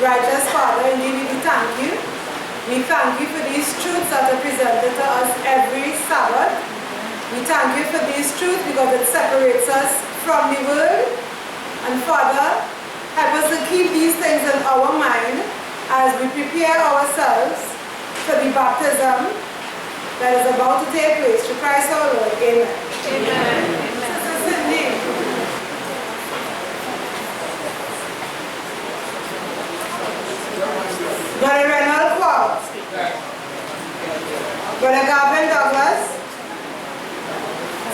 Righteous Father, indeed we thank you. We thank you for these truths that are presented to us every Sabbath. We thank you for these truths because it separates us from the world. And Father, help us to keep these things in our mind as we prepare ourselves for the baptism that is about to take place. Through Christ our Lord. Amen. Amen. Sister Cindy. Brother Reynold Quarles. Brother Gavin Douglas.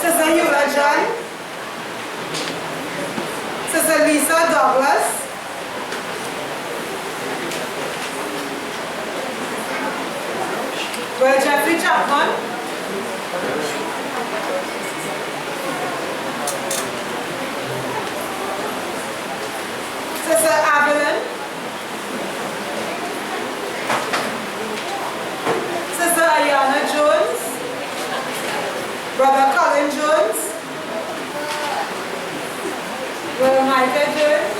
Sister Eula John. Sister Lisa Douglas. Brother Jeffrey Chapman. Sister Evelyn. Sister Ayana Jones. Brother Colin Jones. Brother Michael Jones.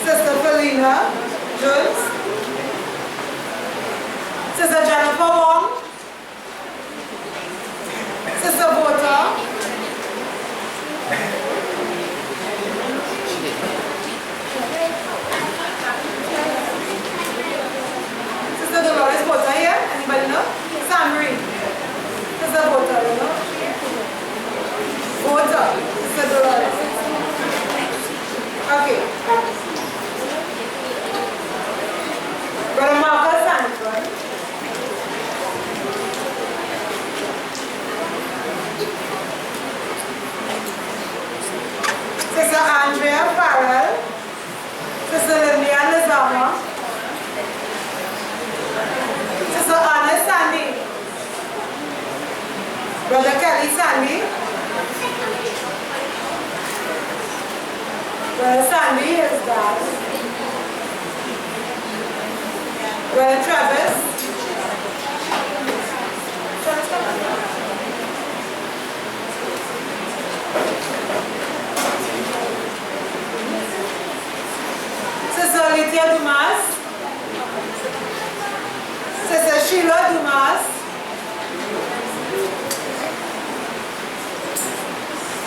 Sister Felina Jones. Sister Jennifer Wong. Sister Vota. Sister Dolores Vota here? Anybody know? San Marie. Sister Vota, you know? Vota. Sister Dolores. Okay. Brother Marcus Sanford. Sister Andrea Farrell. Sister Lindia Lizama. Sister Anna Sandy. Brother Kelly Sandy. Brother Sandy is dad. Brother Travis. Sister Lydia Dumas. Sister Sheila Dumas.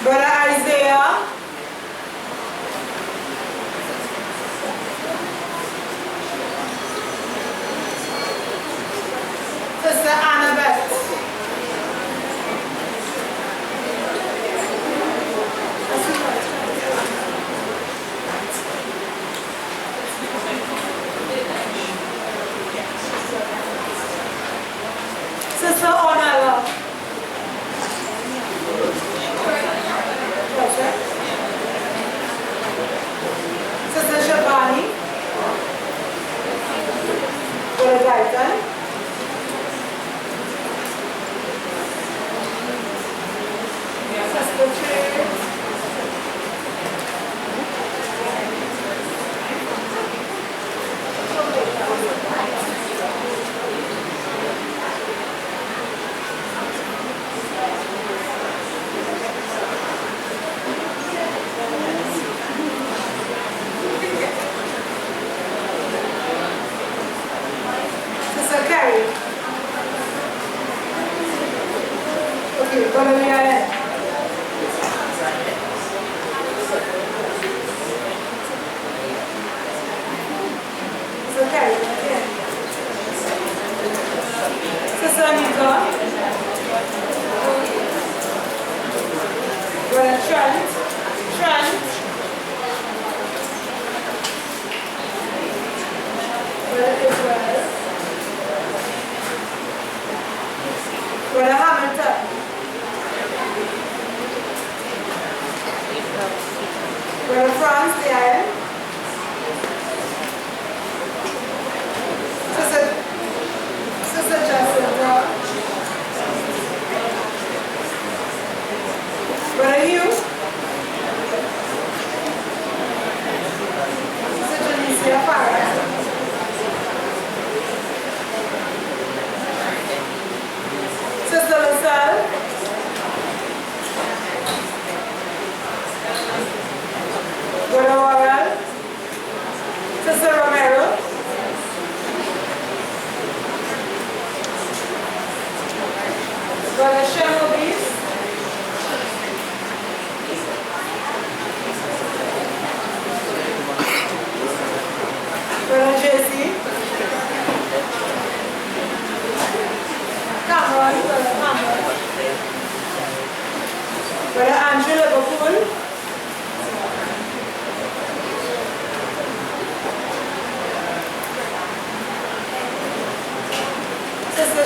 Brother Isaiah. Sister Annabeth. Sister Ornella. Sister Shabani. Brother Gaitan. Sister Trey. Sister Carrie. Okay, Brother Leah. Sister Carrie. Yeah. Sister Anita. Brother Trent. Brother Israel. Brother Hamilton. Brother Franz Diane. Sister Jacinta. Brother Hugh. Sister Janicia Farah. Sister LaSalle. Brother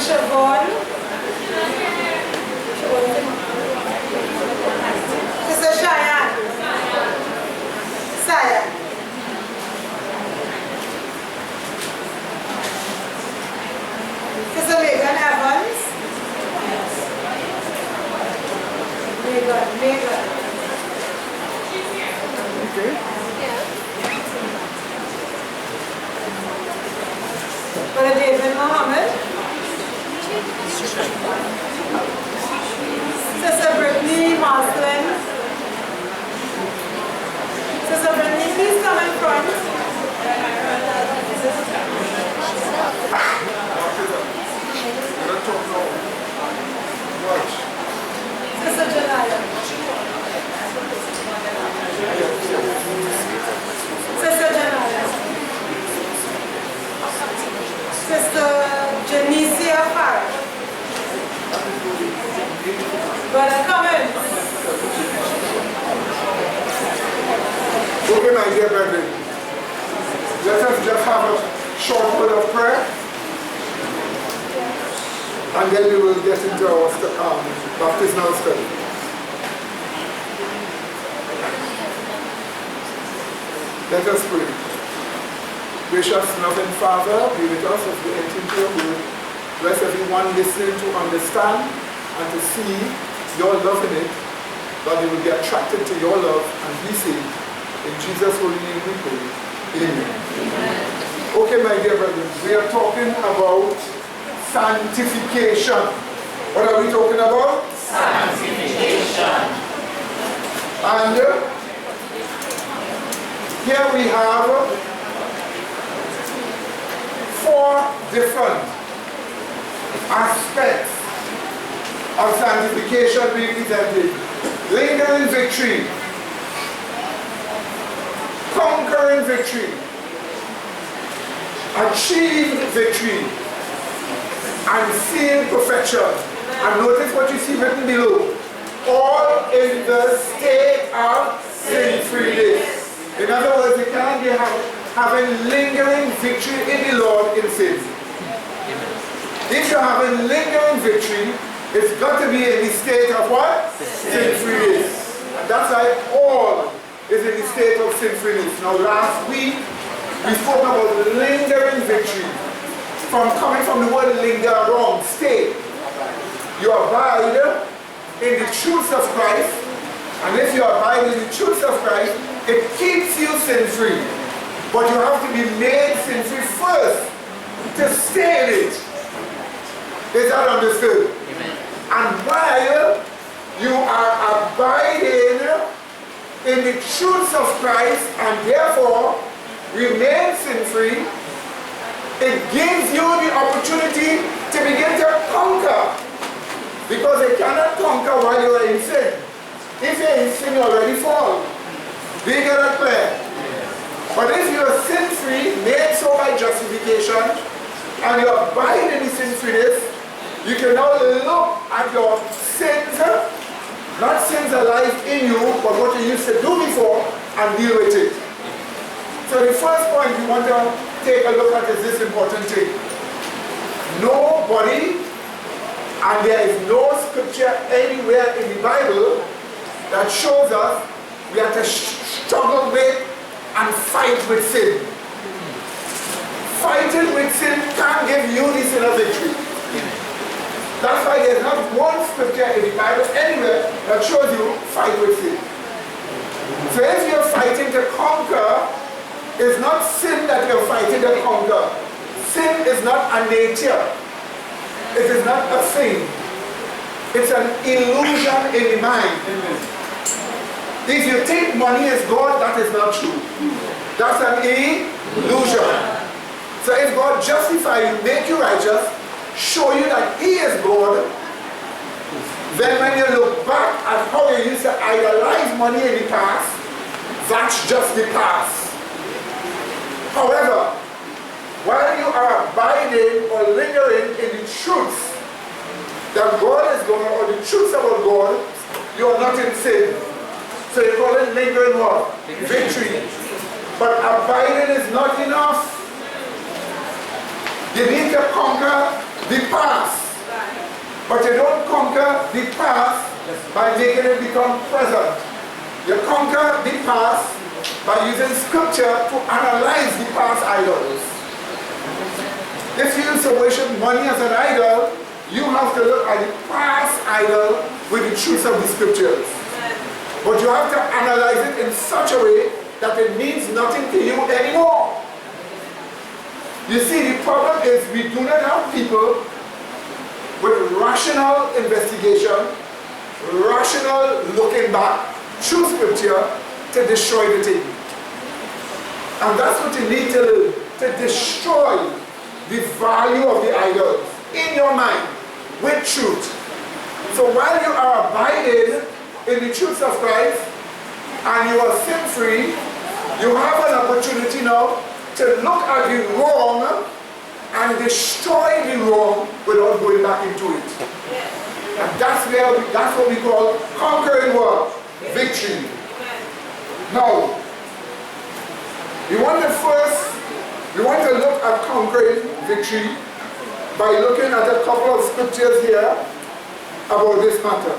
Siobhan. Sister Cheyenne. Saya. Sister Megan Evans. Megan. Okay. Brother David Mohammed. Sister Brittany Marcelin. Sister Brittany, please come in front. Sister Janaya. Sister Janaya. Sister Janicia Farr. Brother Cummins. Okay, my dear brethren, let us just have a short word of prayer, and then we will get into our baptismal study. Let us pray. Gracious, loving Father, be with us as we enter into your word. Bless everyone listening to understand and to see your love in it, that they will be attracted to your love and be saved. In Jesus' holy name we pray. Amen. Amen. Okay, my dear brethren, we are talking about sanctification. What are we talking about? Sanctification. And here we have 4 different aspects of sanctification being presented. Lingering victory, conquering victory, achieved victory, and seeing perfection. And notice what you see written below. All in the state of sin-freeness. In other words, you cannot be having lingering victory in the Lord in sin. If you're having lingering victory, it's got to be in the state of what? Sin-freeness. And that's why all is in the state of sin-freeness. Now last week, we spoke about lingering victory. Coming from the word linger, wrong, stay. You abide in the truths of Christ. And if you abide in the truths of Christ, it keeps you sin-free. But you have to be made sin-free first to stay in it. Is that understood? Amen. And while you are abiding in the truths of Christ and therefore remain sin-free, it gives you the opportunity to begin to conquer. Because you cannot conquer while you are in sin. If you're in sin, you already fall. Do you get that clear? But if you are sin-free, made so by justification, and you abide in the sin-freeness, you can now look at your sins, not sins alive in you, but what you used to do before, and deal with it. So the first point we want to take a look at is this important thing. Nobody, and there is no scripture anywhere in the Bible that shows us we have to struggle with and fight with sin. Fighting with sin can't give you the sin of victory. That's why there's not one scripture in the Bible anywhere that shows you fight with sin. So if you're fighting to conquer, it's not sin that you're fighting to conquer. Sin is not a nature. It is not a thing. It's an illusion in the mind. If you think money is God, that is not true. That's an illusion. So if God justifies you, make you righteous, show you that He is God, then when you look back at how you used to idolize money in the past, that's just the past. However, while you are abiding or lingering in the truths that God is God, or the truths about God, you are not in sin. So you call it lingering what? Victory. But abiding is not enough. You need to conquer the past. But you don't conquer the past by making it become present. You conquer the past by using scripture to analyze the past idols. If you used to worship money as an idol, you have to look at the past idol with the truth of the scriptures. But you have to analyze it in such a way that it means nothing to you anymore. You see, the problem is we do not have people with rational investigation, rational looking back through scripture to destroy the thing. And that's what you need to learn, to destroy the value of the idols in your mind with truth. So while you are abiding in the truth of Christ and you are sin-free, you have an opportunity now to look at the wrong and destroy the wrong without going back into it. And that's what we call conquering what? Victory. Now, we want to look at conquering victory by looking at a couple of scriptures here about this matter.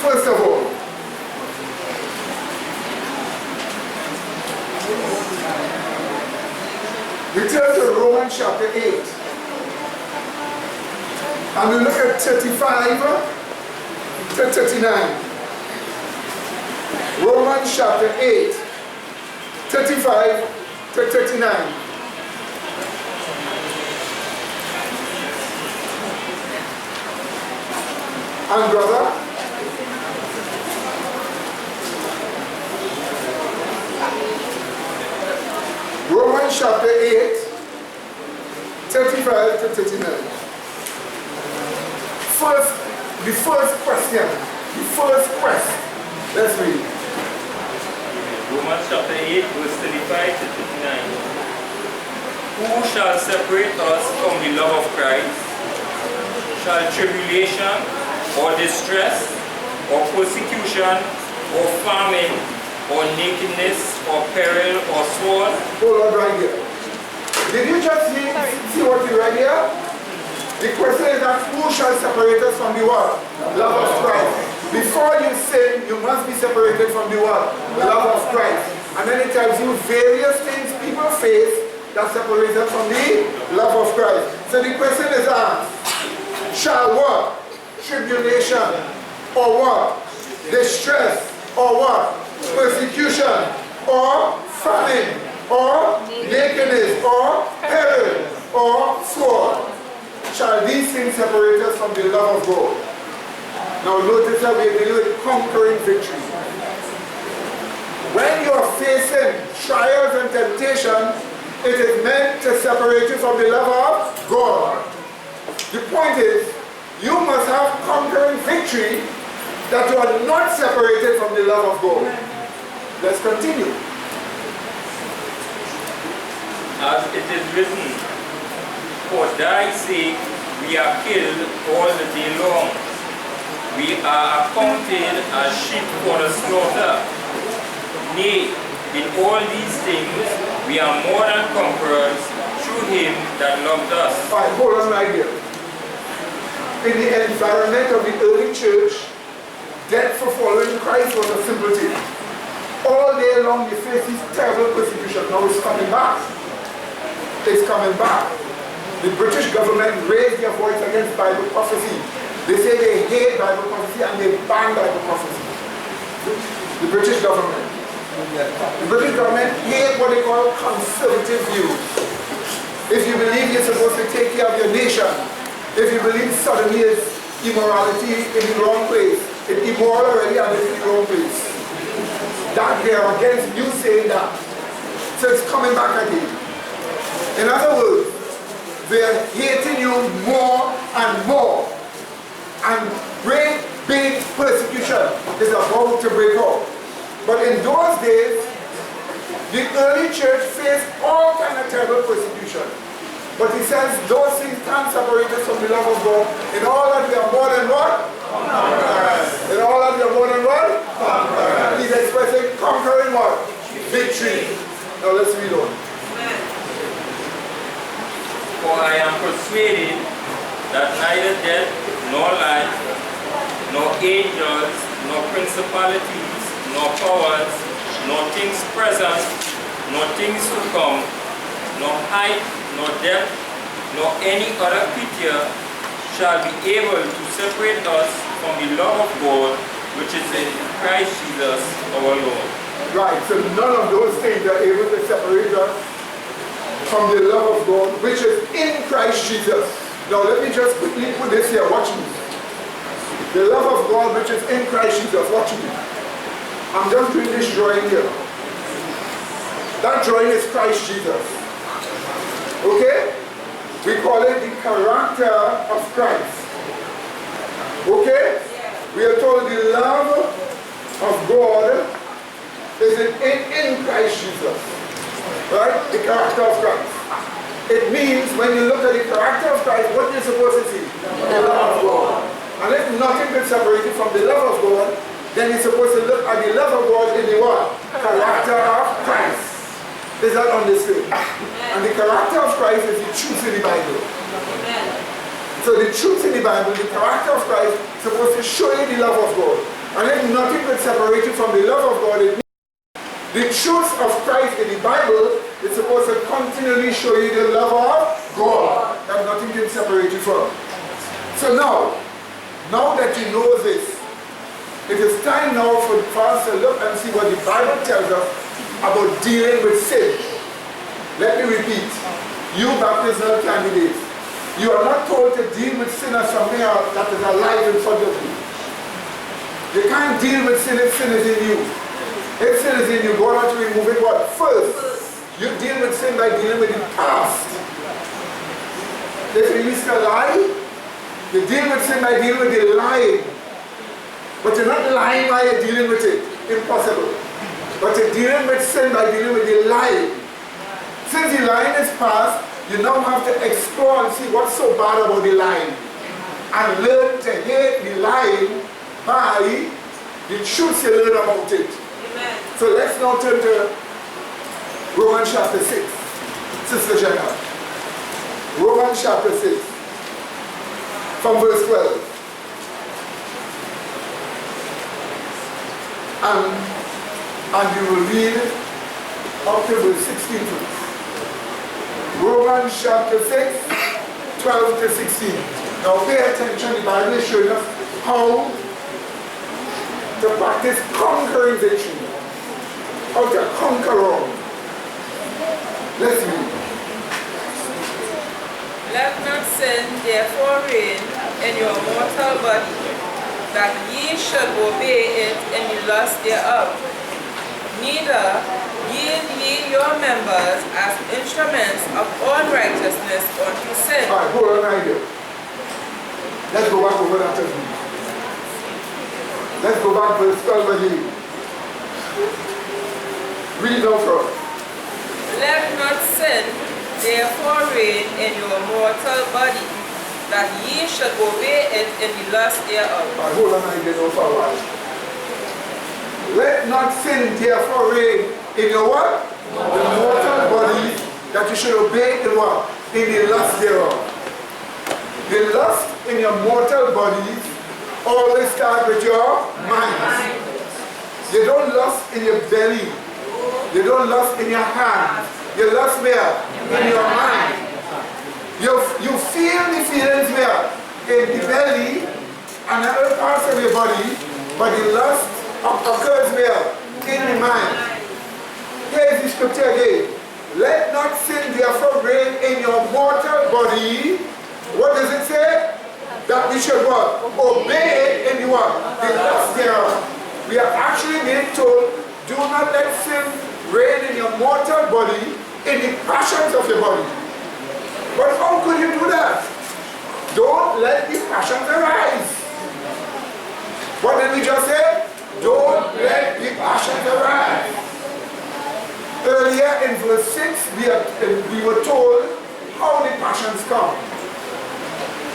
First of all, we turn to Romans chapter 8. And we look at 35 to 39. Romans chapter 8, 35 to 39. And brother, Romans chapter 8, 35 to 39. The first question. Let's read. Romans chapter 8, verse 35 to 39. Who shall separate us from the love of Christ? Shall tribulation, or distress, or persecution, or famine, or nakedness, or peril, or sword? Hold on right here. Did you just see what you read here? The question is that who shall separate us from the what? Love of Christ. Before you sin, you must be separated from the what? Love of Christ. And then it tells you various things people face that separate them from the love of Christ. So the question is asked, shall what? Tribulation, or what? Distress, or what? Persecution, or famine, or nakedness, or peril, or sword. Shall these things separate us from the love of God? Now notice that we are dealing with conquering victory. When you are facing trials and temptation, it is meant to separate you from the love of God. The point is, you must have conquering victory that you are not separated from the love of God. Let's continue. As it is written, for thy sake we are killed all the day long. We are accounted as sheep for the slaughter. Nay, in all these things we are more than conquerors through him that loved us. Alright, hold on right here. In the environment of the early church, death for following Christ was a simple thing. All day long you face this terrible persecution. Now it's coming back. It's coming back. The British government raised their voice against Bible prophecy. They say they hate Bible prophecy and they ban Bible prophecy. The British government. The British government hate what they call conservative views. If you believe you're supposed to take care of your nation, if you believe sodomy is immorality in the wrong place, it's immoral already and it's in the wrong place. That they are against you saying that. So it's coming back again. In other words, they are hating you more and more. And great big persecution is about to break out. But in those days, the early church faced all kinds of terrible persecution. But he says those things can't separate us from the love of God. In all that we are more than what? Conquerors. In all that we are more than what? Conquerors. He's expressing conquering what? Victory. Now let's read on. For I am persuaded that neither death, nor life, nor angels, nor principalities, nor powers, nor things present, nor things to come, nor height, nor depth, nor any other creature shall be able to separate us from the love of God which is in Christ Jesus our Lord. Right, so none of those things are able to separate us from the love of God which is in Christ Jesus. Now let me just quickly put this here, watch me. The love of God which is in Christ Jesus, watch me. I'm just doing this drawing here. That drawing is Christ Jesus. Okay? We call it the character of Christ. Okay? We are told the love of God is in Christ Jesus. Right? The character of Christ. It means when you look at the character of Christ, what you're supposed to see? The love of God. And if nothing can separate you from the love of God, then you're supposed to look at the love of God in the what? Character of Christ. Is that understood? And the character of Christ is the truth in the Bible. So the truth in the Bible, the character of Christ, is supposed to show you the love of God. And if nothing can separate you from the love of God, it means the truth of Christ in the Bible is supposed to continually show you the love of God that nothing can separate you from. So now that you know this, it is time now for us to look and see what the Bible tells us about dealing with sin. Let me repeat. You baptismal candidates, you are not told to deal with sin as something that is alive in front of you. You can't deal with sin if sin is in you. If sin is in you, God has to remove it what? First. You deal with sin by dealing with the past. If you used to lie, you deal with sin by dealing with the lying. But you're not lying while you're dealing with it. Impossible. But you're dealing with sin by dealing with the lying. Since the lying is past, you now have to explore and see what's so bad about the lying. And learn to hate the lying by the truths you learn about it. Amen. So let's now turn to Romans chapter 6. Sister Jenna. Romans chapter 6. From verse 12. And you will read up to verse 16 please. Romans chapter 6, 12 to 16. Now pay attention, the Bible is showing us how to practice conquering victory. How to conquer wrong. Let's read. Let not sin therefore reign in your mortal body, that ye should obey it in the lust thereof. Neither yield ye your members as instruments of unrighteousness unto sin. Alright, hold on right here. Let's go back over that again. Let's go back to verse 12 again. Read it out for us. Let not sin therefore reign in your mortal body, that ye should obey it in the lust thereof. Alright, hold on right there for a while. Let not sin therefore reign in your what? The mortal body, that you should obey in what? In the lust thereof. The lust in your mortal bodies always start with your mind. You don't lust in your belly. You don't lust in your hand. You lust where? In your mind. You feel the feelings where? In the belly and other parts of your body, but the lust occurs where? In the mind. Here is the scripture again. Let not sin therefore reign in your mortal body. What does it say? That we should what? Obey it in the what? The lust thereof. We are actually being told, do not let sin reign in your mortal body, in the passions of your body. But how could you do that? Don't let the passions arise. What did we just say? Don't let the passions arise. Earlier in verse 6, we were told how the passions come.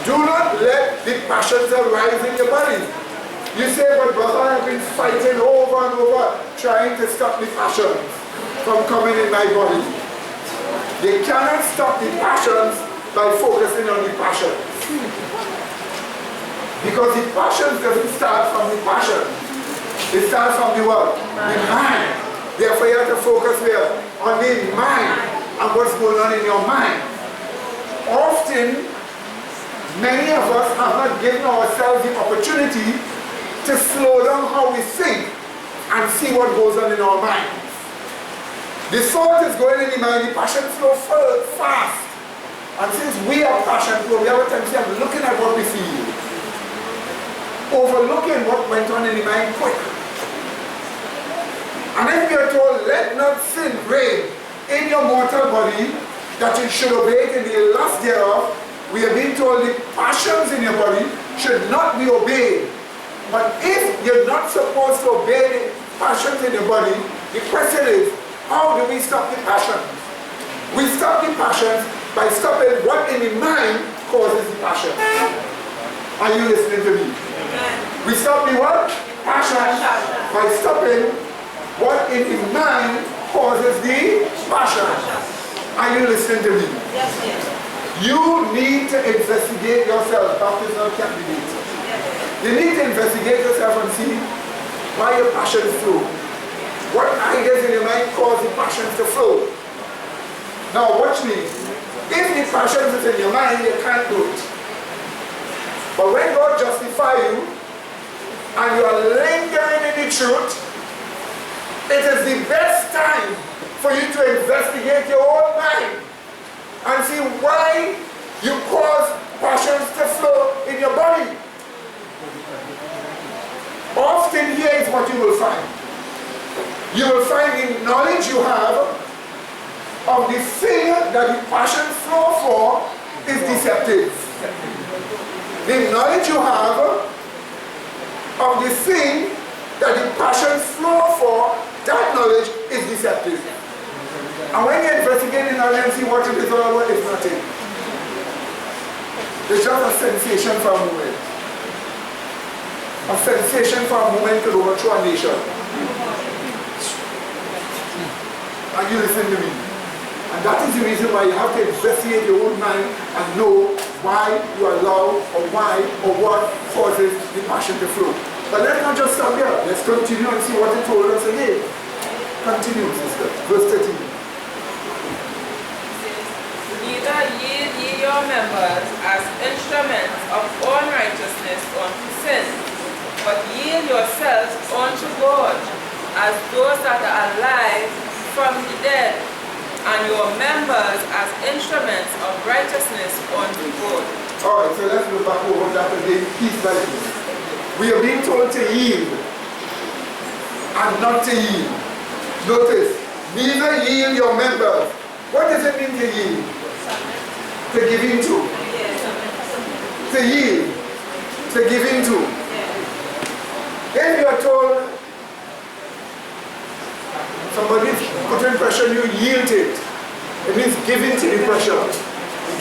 Do not let the passions arise in your body. You say, but brother, I've been fighting over and over, trying to stop the passions from coming in my body. They cannot stop the passions by focusing on the passions. Because the passions doesn't start from the passion. It starts from the what? The mind. Therefore you have to focus where? On the mind and what's going on in your mind. Often, many of us have not given ourselves the opportunity to slow down how we think and see what goes on in our minds. The thought is going in the mind, the passion flow fast. And since we are passion flow, we have a tendency of looking at what we feel, overlooking what went on in the mind quick. And if we are told, let not sin reign in your mortal body, that you should obey it in the lust thereof, we are being told the passions in your body should not be obeyed. But if you're not supposed to obey the passions in your body, the question is, how do we stop the passions? We stop the passions by stopping what in the mind causes the passion. Are you listening to me? We stop the what? Passion by stopping what in the mind causes the passion. Are you listening to me? Yes, yes. You need to investigate yourself, baptismal candidate. You need to investigate yourself and see why your passions flow. What ideas in your mind cause the passions to flow? Now watch me. If the passions is in your mind, you can't do it. But when God justifies you and you are lingering in the truth, it is the best time for you to investigate your own mind and see why you cause passions to flow in your body. Often here is what you will find. You will find the knowledge you have of the thing that the passions flow for is deceptive. The knowledge you have of the thing that the passions flow for, that knowledge is deceptive. And when you investigate the knowledge and see what it is all about, it's nothing. It's just a sensation for a moment. A sensation for a moment could overthrow a nation. Are you listening to me? And that is the reason why you have to investigate your own mind and know why you allow or why or what causes the passion to flow. But let's not just stop here. Let's continue and see what it told us again. Continue, sister. Verse 13. Neither yield ye your members as instruments of unrighteousness unto sin, but yield yourselves unto God as those that are alive from the dead, and your members as instruments of righteousness unto God. Alright, so let's go back over that again, piece by piece. We are being told to yield and not to yield. Notice, neither yield your members. What does it mean to yield? To give in to. To yield. To give in to. Then you are told, somebody putting pressure on you, yield it. It means give in to the pressure.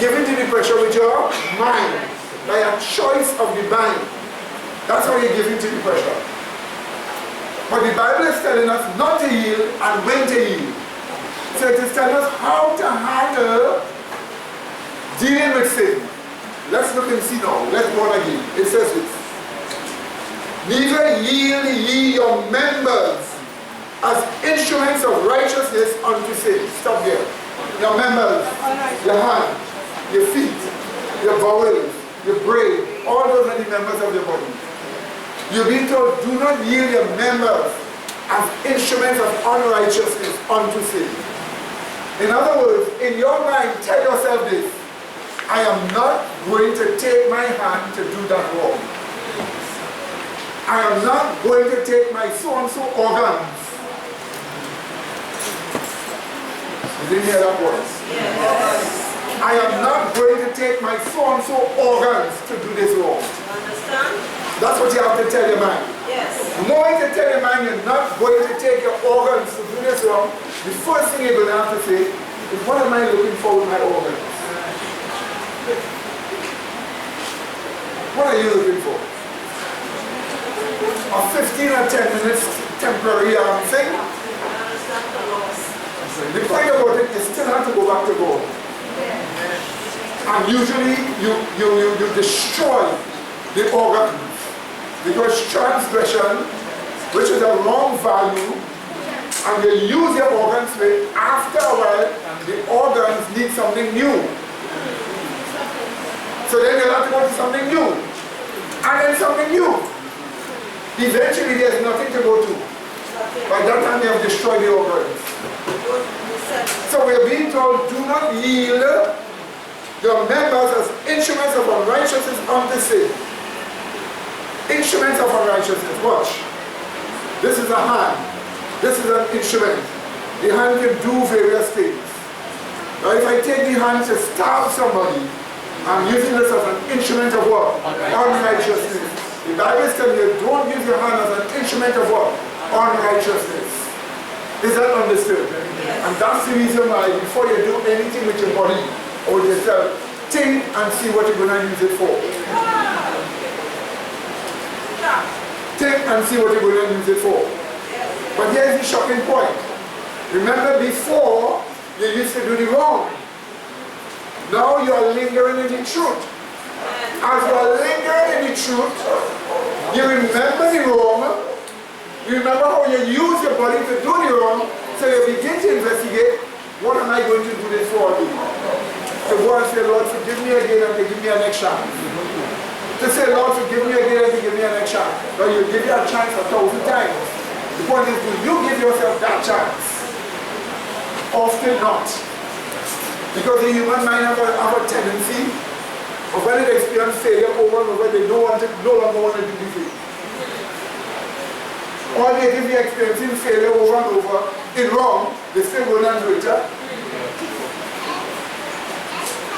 Give in to the pressure with your mind, by a choice of the mind. That's how you give in to the pressure. But the Bible is telling us not to yield and when to yield. So it is telling us how to handle dealing with sin. Let's look and see now. Let's go on again. It says this. Neither yield ye your members as instruments of righteousness unto sin. Stop there. Your members, your hand, your feet, your bowels, your brain, all those are the members of your body. You're being told, do not yield your members as instruments of unrighteousness unto sin. In other words, in your mind, tell yourself this: I am not going to take my hand to do that wrong. I am not going to take my so-and-so organs. You didn't hear that word? Yes. I am not going to take my so-and-so organs to do this wrong. Understand? That's what you have to tell your mind. Yes. The moment you tell your mind you're not going to take your organs to do this wrong, the first thing you're going to have to say is, what am I looking for with my organs? What are you looking for? A 15 or 10 minutes temporary thing? The point about it is still have to go back to God. And usually you destroy the organs, because transgression, which is a wrong value, and you use your organs with, after a while, the organs need something new. So then you have to go to something new, and then something new. Eventually there's nothing to go to. By that time they have destroyed the organs. So we're being told, do not yield your members as instruments of unrighteousness unto sin. Instruments of unrighteousness. Watch. This is a hand. This is an instrument. The hand can do various things. Now if I take the hand to stab somebody, I'm using this as an instrument of what? Unrighteousness. The Bible is telling you, don't use your hand as an instrument of what? Unrighteousness. Is that understood? Yes. And that's the reason why before you do anything with your body or with yourself, think and see what you're going to use it for. Think and see what you're going to use it for. But here's the shocking point. Remember, before you used to do the wrong. Now you are lingering in the truth. As you are lingering in the truth, you remember the wrong. You remember how you use your body to do the wrong, so you begin to investigate, what am I going to do this for? To go and say, Lord, forgive me again and to give me a next chance. To say, Lord, forgive me again and to give me a next chance. But you give you a chance 1,000 times. The point is, do you give yourself that chance? Often not. Because the human mind have a tendency of when they experience failure over and over, they no longer want to do the thing. Or they if they're experiencing failure over and over in wrong, they still go and do it.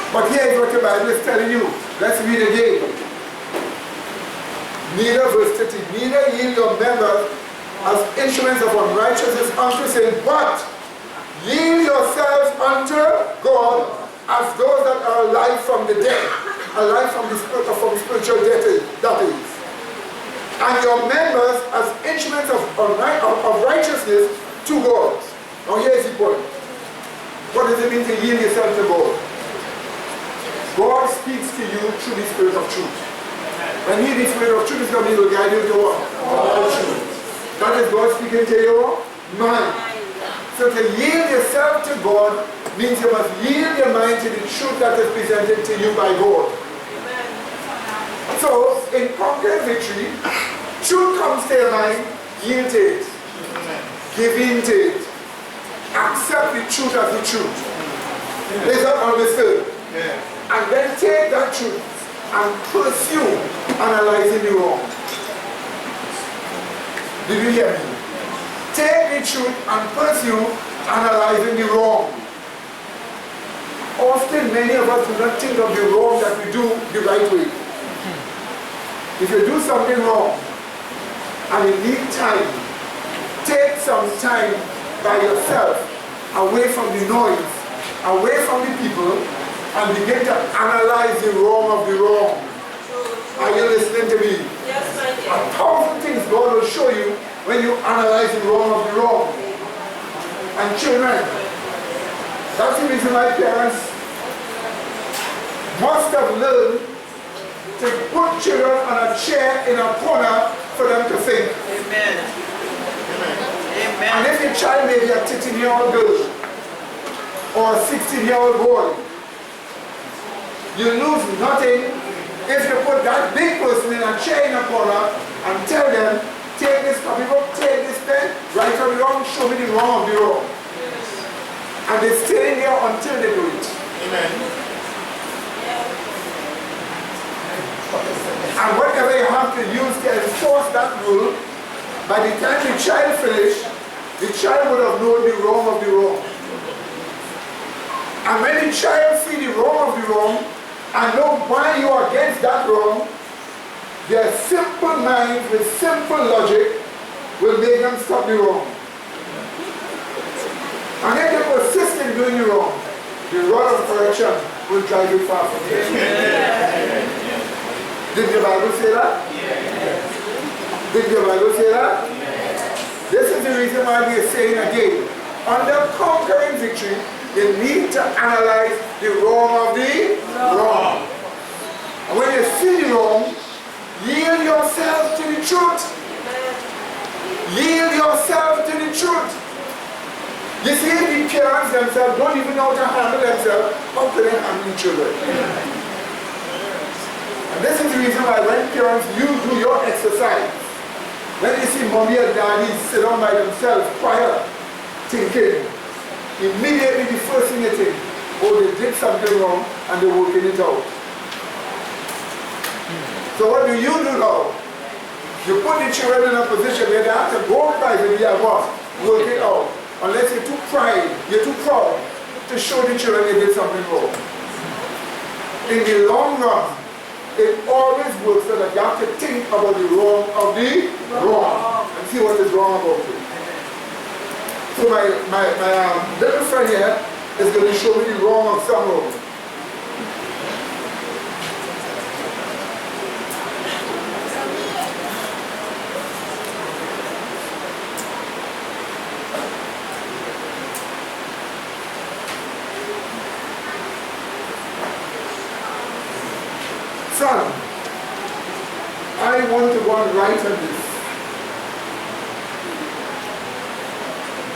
But here is what the Bible is telling you. Let's read again. Neither, verse 30, neither yield your members as instruments of unrighteousness unto sin, but yield yourselves unto God as those that are alive from the dead, alive from the spiritual death, that is. And your members as instruments of righteousness to God. Now here's the point. What does it mean to yield yourself to God? God speaks to you through the Spirit of truth. When He, the Spirit of truth, is going to guide you to what? All truth. That is God speaking to your mind. So to yield yourself to God means you must yield your mind to the truth that is presented to you by God. So, in conquering victory, truth comes to your mind, yield to it. Give in to it. Accept the truth as the truth. Is that understood? And then take that truth and pursue analyzing the wrong. Did you hear me? Take the truth and pursue analyzing the wrong. Often many of us do not think of the wrong that we do the right way. If you do something wrong and you need time, take some time by yourself, away from the noise, away from the people, and begin to analyze the wrong of the wrong. Are you listening to me? Yes, my dear. 1,000 things God will show you when you analyze the wrong of the wrong. And children, that's the reason my parents must have learned to put children on a chair in a corner for them to think. Amen. Amen. And if your child may be a 13-year-old girl or a 16-year-old boy, you lose nothing if you put that big person in a chair in a corner and tell them, take this copybook, take this pen, right or wrong, show me the wrong of the wrong. And they stay in there until they do it. Amen. And whatever you have to use to enforce that rule, by the time the child finished, the child would have known the wrong of the wrong. And when the child see the wrong of the wrong, and know why you are against that wrong, their simple mind with simple logic will make them stop the wrong. And if they persist in doing the wrong, the rod of correction will drive you far from it. Did the Bible say that? Yes. Did the Bible say that? Yes. This is the reason why we are saying again, under conquering victory, You need to analyze the wrong of the wrong. And when you see the wrong, yield yourself to the truth. Yield yourself to the truth. You see, the parents themselves don't even know how to handle themselves. How can they handle children? And this is the reason why when parents, you do your exercise, when you see mommy and daddy sit down by themselves, quiet, thinking, immediately the first thing you think, oh, they did something wrong and they're working it out. So what do now? You put the children in a position where they have to go privately and what? Work it out. Unless you're too proud to show the children they did something wrong. In the long run, it always works so that you have to think about the wrong of the wrong and see what is wrong about it. So my little friend here is going to show me the wrong of some wrong. Son, I want to go and write on this.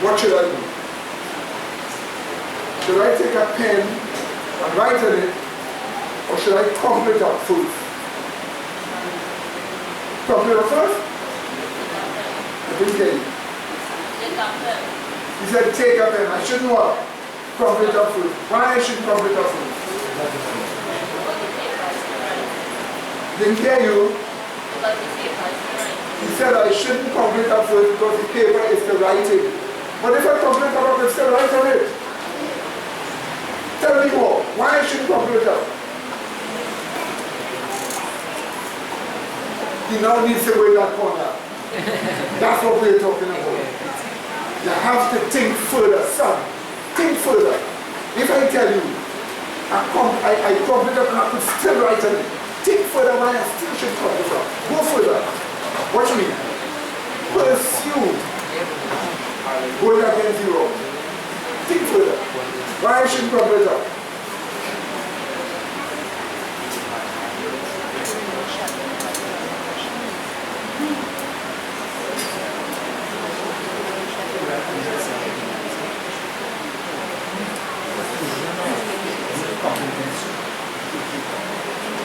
What should I do? Should I take a pen and write on it, or should I crumple it up first? Crumple it up first? I didn't get it. He said take a pen. I shouldn't what? Crumple it up first. Why I should crumple it up first? Didn't hear you. He said I shouldn't crumple it up first because the paper is the writing. But if I crumple it up, it's still write on it. Tell me more. Why I shouldn't crumple it up? He now needs to go in that corner. That's what we're talking about. You have to think further, son. Think further. If I tell you, I crumple it up and I could still write on it. Think further why I still should crumple it up. Go further. Watch me. Pursue. Going against the wrong. Think further. Why I should crumple it up?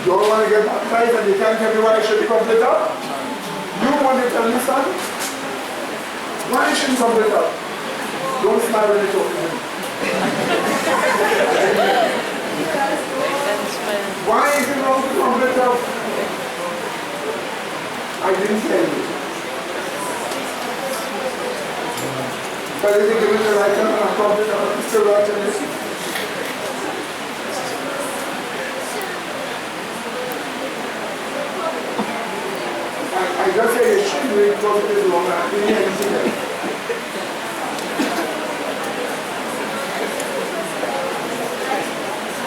You all want to get baptized and you can't tell me why I should crumple it up? You want to tell me, son? Why I shouldn't crumple it up? Don't smile when you talk to me. Why is it wrong to crumple it up? I didn't tell you. But if you give it the right time and I crumple it up, it's still right on this. I just say you shouldn't do it because it is wrong. I didn't hear anything else.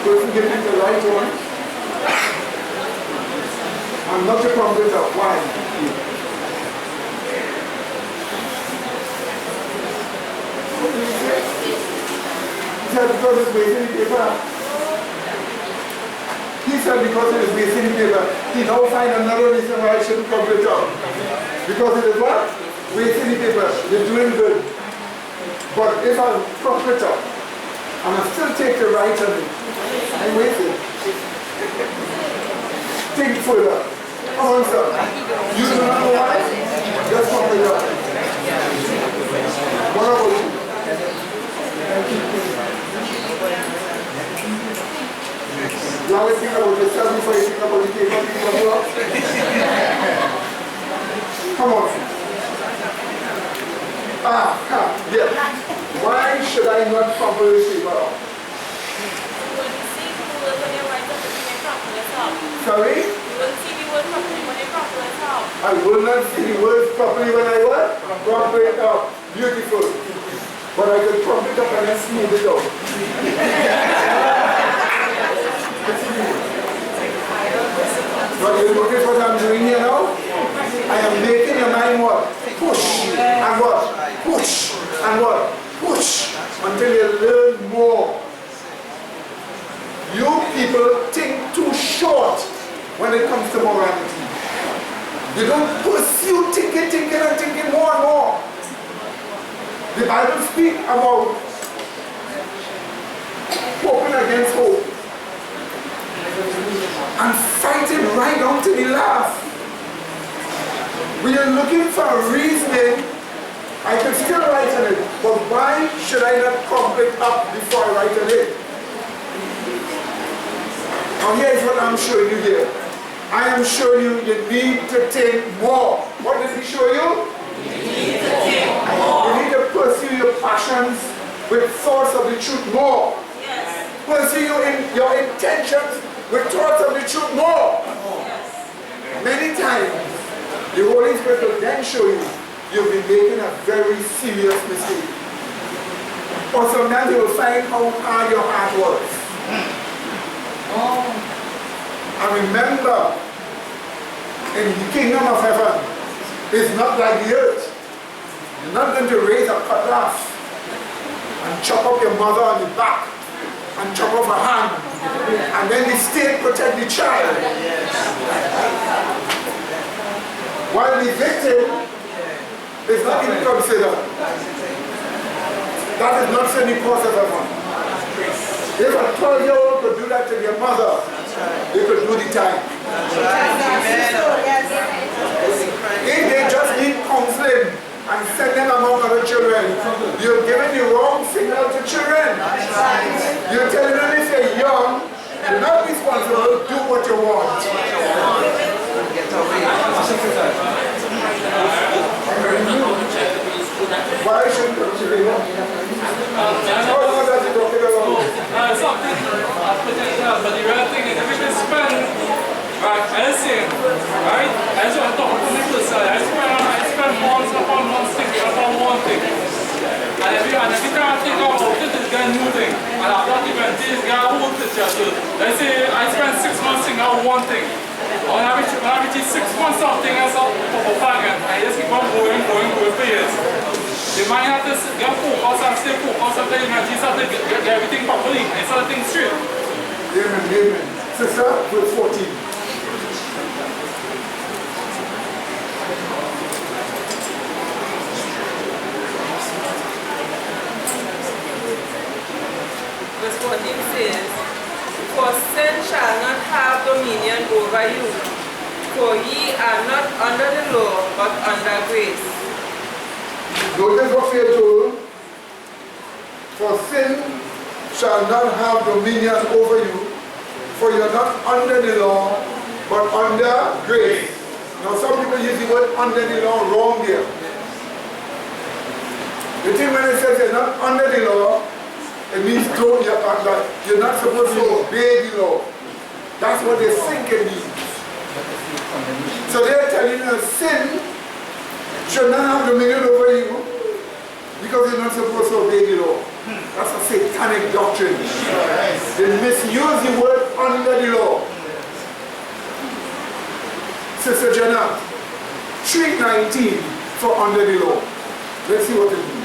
So if you give me the right one, I'm not a computer. Why? What did you say? He said because it's wasting the paper. He said because it is wasting paper, he now find another reason why I shouldn't crumple it up. Because it is what? Wasting paper. You're doing good. But if I crumple it up, and I still take the right of it, I'm wasting. Think further. Come on, sir. You do not know why? Just crumple it up. What about you? You always think about yourself before you think about the paper people up. Come on. Yeah. Why should I not crumple this paper up? Sorry? I will not see the words properly when I what? Crumple it up. Beautiful. But I can crumple it up and then smooth it out. But you notice what I'm doing here now? I am making your mind what? Push and what? Push and what? Push. push until you learn more. You people think too short when it comes to morality. You don't pursue thinking and thinking more and more. The Bible speaks about hoping against hope and fighting right down to the last. We are looking for a reasoning. I can still write on it, but why should I not pump it up before I write on it? Now here's what I'm showing you here. I am showing you need to think more. What does he show you? You need to think more. You need to pursue your passions with thoughts of the truth more. Yes. Pursue your intentions with thoughts of the truth more. Yes. Many times, the Holy Spirit will then show you you'll be making a very serious mistake. Or sometimes you will find how hard your heart was. And remember, in the kingdom of heaven, it's not like the earth. You're not going to raise a cutlass and chop up your mother on the back and chop off her hand, and then the state protect the child. While the victim is not even considered. That is not any cause of heaven. If a 12-year-old could do that to your mother, they could do the time. If they just need counseling and send them among other children, you're giving the wrong signal to children. You're telling them if you're young, you're not responsible, do what you want. Why shouldn't you? Something potential, but the real thing is if we can spend, right, I say, right, I just want to talk to people, so I spend months upon months thinking about one thing. And if you can't think about it, it's a new thing. And after that event, this guy who teacher, so let's say I spend 6 months thinking about one thing. When I reach 6 months something else up for faggot, I just keep on going for years. The mind have to get focused and stay focused until you start to get everything properly and start to think straight. Amen, amen. Sister, verse 14. Verse 14 says, "For sin shall not have dominion over you, for ye are not under the law, but under grace." Notice what we are told. For sin shall not have dominion over you, for you are not under the law, but under grace. Now some people use the word under the law wrong here. The thing when it says you're not under the law, it means you're not supposed to obey the law. That's what they think it means. So they're telling you sin should not have dominion over you because you're not supposed to obey the law. That's a satanic doctrine. They misuse the word under the law. Sister Jenna, treat 19 for under the law. Let's see what it means.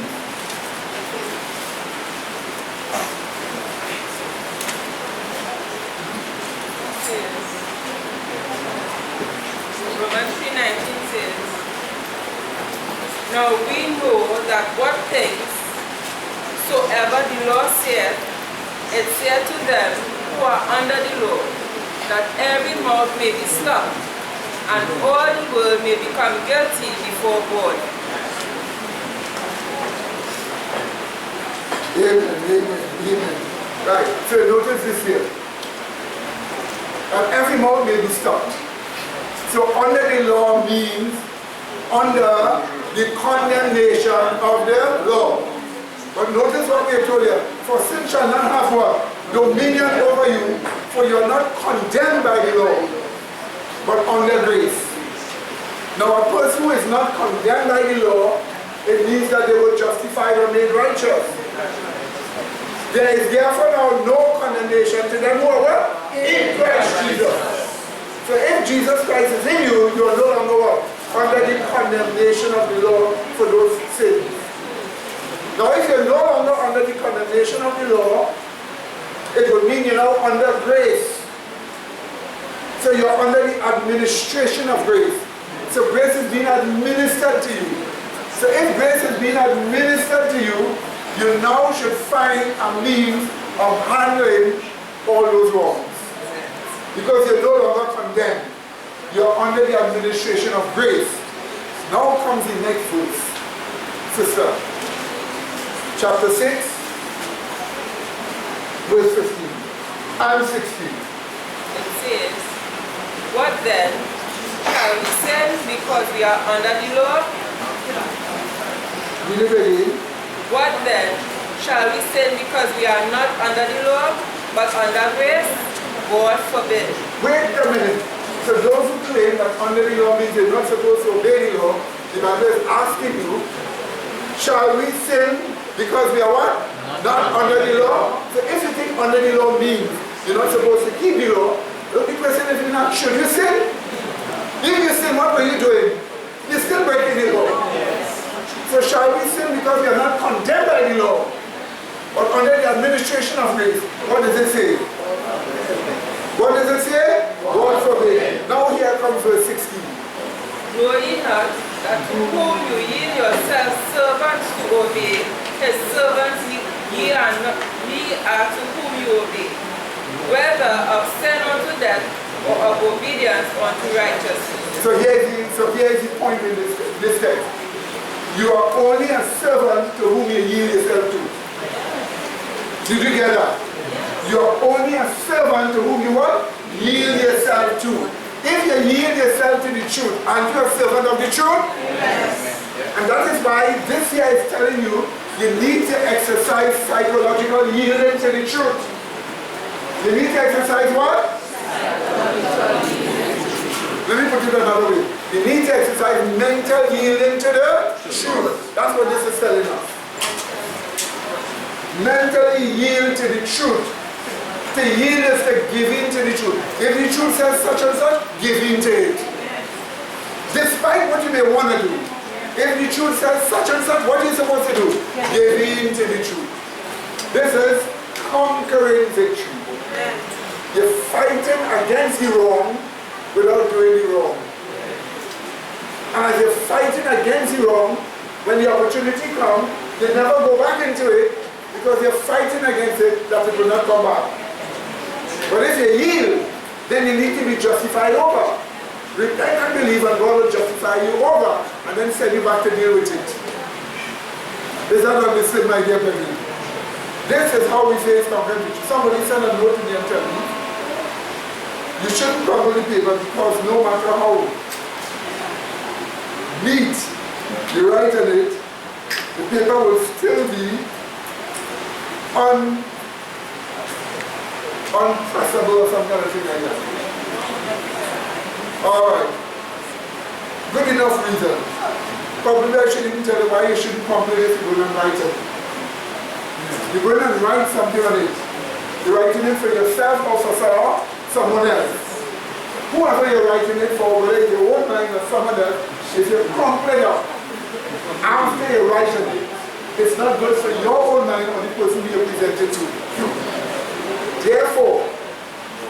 Romans 3:19 says, "Now we know that what things soever the law saith, it saith to them who are under the law, that every mouth may be stopped, and all the world may become guilty before God." Amen, amen, amen. Right, so notice this here. That every mouth may be stopped. So under the law means under the condemnation of the law. But notice what we have told you. For sin shall not have what? Dominion over you, for you are not condemned by the law, but under grace. Now a person who is not condemned by the law, it means that they were justified or made righteous. There is therefore now no condemnation to them who are what? In Christ Jesus. So if Jesus Christ is in you, you are no longer what? Under the condemnation of the law for those sins. Now if you're no longer under the condemnation of the law, it would mean you're now under grace. So you're under the administration of grace. So grace is being administered to you. So if grace is being administered to you, you now should find a means of handling all those wrongs. Because you're no longer condemned. You're under the administration of grace. Now comes the next verse. Sister. Chapter 6, verse 15 and 16. It says, what then? Shall we sin because we are under the law? Read it again. What then? Shall we sin because we are not under the law, but under grace? God forbid. Wait a minute. So those who claim that under the law means they're not supposed to obey the law, the Bible is asking you, shall we sin because we are what? Not under the law? So if you think under the law means you're not supposed to keep the law, the only question is not, should you sin? If you sin, what were you doing? You're still breaking the law. So shall we sin because we are not condemned by the law, but under the administration of grace? What does it say? What does it say? God forbid. Now here comes verse 16. Know ye not that to whom you yield yourselves servants to obey, his servants ye are to whom you obey, whether of sin unto death or of obedience unto righteousness. So here's the point in this text. You are only a servant to whom you yield yourself to. Did you get that? You are only a servant to whom you what? Yield yourself to. If you yield yourself to the truth, aren't you a servant of the truth? Yes. And that is why this here is telling you, you need to exercise psychological yielding to the truth. You need to exercise what? Let me put it another way. You need to exercise mental yielding to the truth. That's what this is telling us. Mentally yield to the truth. To yield is to give in to the truth. If the truth says such and such, give in to it. Despite what you may want to do. If the truth says such and such, what are you supposed to do? Give in to the truth. This is conquering victory. You're fighting against the wrong without doing the wrong. And as you're fighting against the wrong, when the opportunity comes, you never go back into it because you're fighting against it that it will not come back. But if you yield, then you need to be justified over. Repent and believe and God will justify you over and then send you back to deal with it. Is that understood, my dear brethren? This is how we face conquering victory. Somebody send a note to me and tell me, you shouldn't crumble the paper because no matter how neat you write on it, the paper will still be unpressable or some kind of thing like that. Alright. Good enough reason. Probably I shouldn't even tell you why you shouldn't complete it, you go and write it. You go and write something on it. You're writing it for yourself or for someone else. Whoever you're writing it for, whether it's your own mind or someone else, if you crumple it up after you're writing it, it's not good for your own mind or the person you're presented to. Therefore,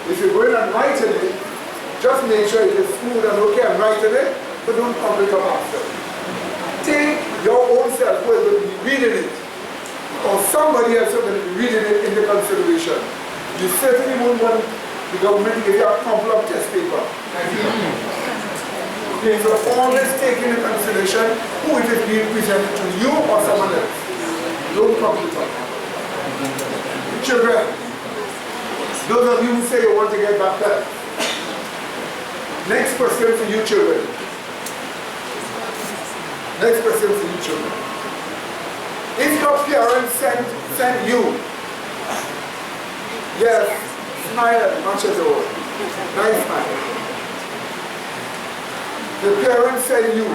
if you're going and writing it, just make sure it is smooth and okay and writing it, but don't crumple it up after. Take your own self who is going to be reading it, or somebody else who is going to be reading it into consideration. You certainly won't want the government to give you a crumpled up test paper. So always take into consideration who it is being presented to, you or someone else. Don't crumple it up. Children, those of you who say you want to get baptized, next question for you children. Next question for you children. If your parents send you, yes, smile much as a word. Nice smile. The parents send you,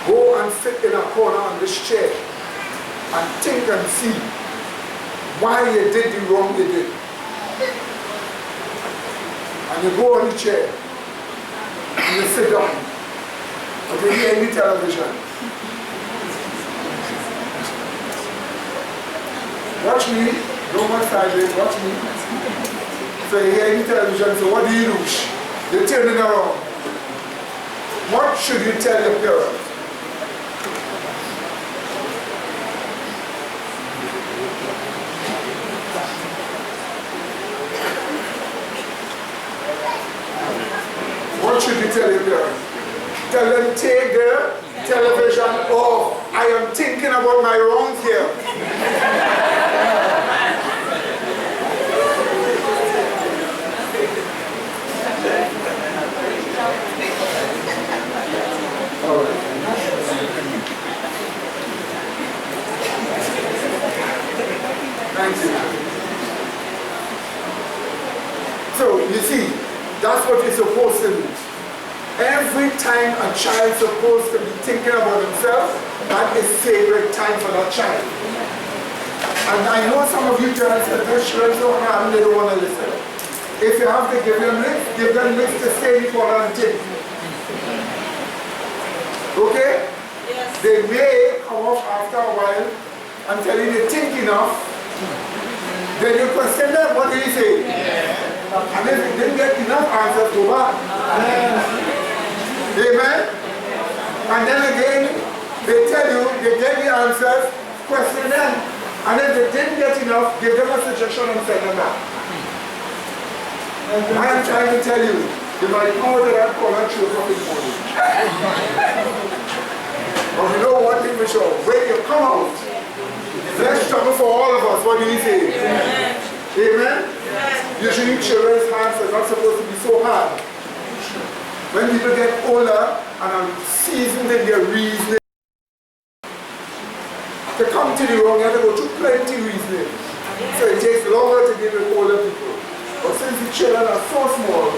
go and sit in a corner on this chair and think and see why you did the wrong you did. And you go on the chair and you sit down and you hear the television. watch me. Don't watch sideways, watch me. So you hear in television, so what do? You're turning around. What should you tell your parents? What should you tell your parents? Tell them take the television off. I am thinking about my wrongs here. Thank you. So, you see, that's what you're supposed to do. Every time a child's supposed to be thinking about himself, that is favorite time for that child. And I know some of you parents that their children so hard, they don't want to listen. If you have to give them licks to stay in the corner and think. Okay? Yes. They may come off after a while and tell you they think enough. Then you question them, what do you say? Yeah. And if you didn't get enough answers, go back. Amen? And then again, they tell you, they get the answers, question them. And if they didn't get enough, give them a suggestion and send them back. I am trying to tell you, you might come out of that corner through a in the morning. But you know one thing for sure, when you come out, there's trouble for all of us. What do you say? Amen? Amen? Usually children's hands are not supposed to be so hard. When people get older and are seasoned in their reasoning, to come to the wrong, you have to go through plenty reasoning. So it takes longer to deal with older people. But since the children are so small,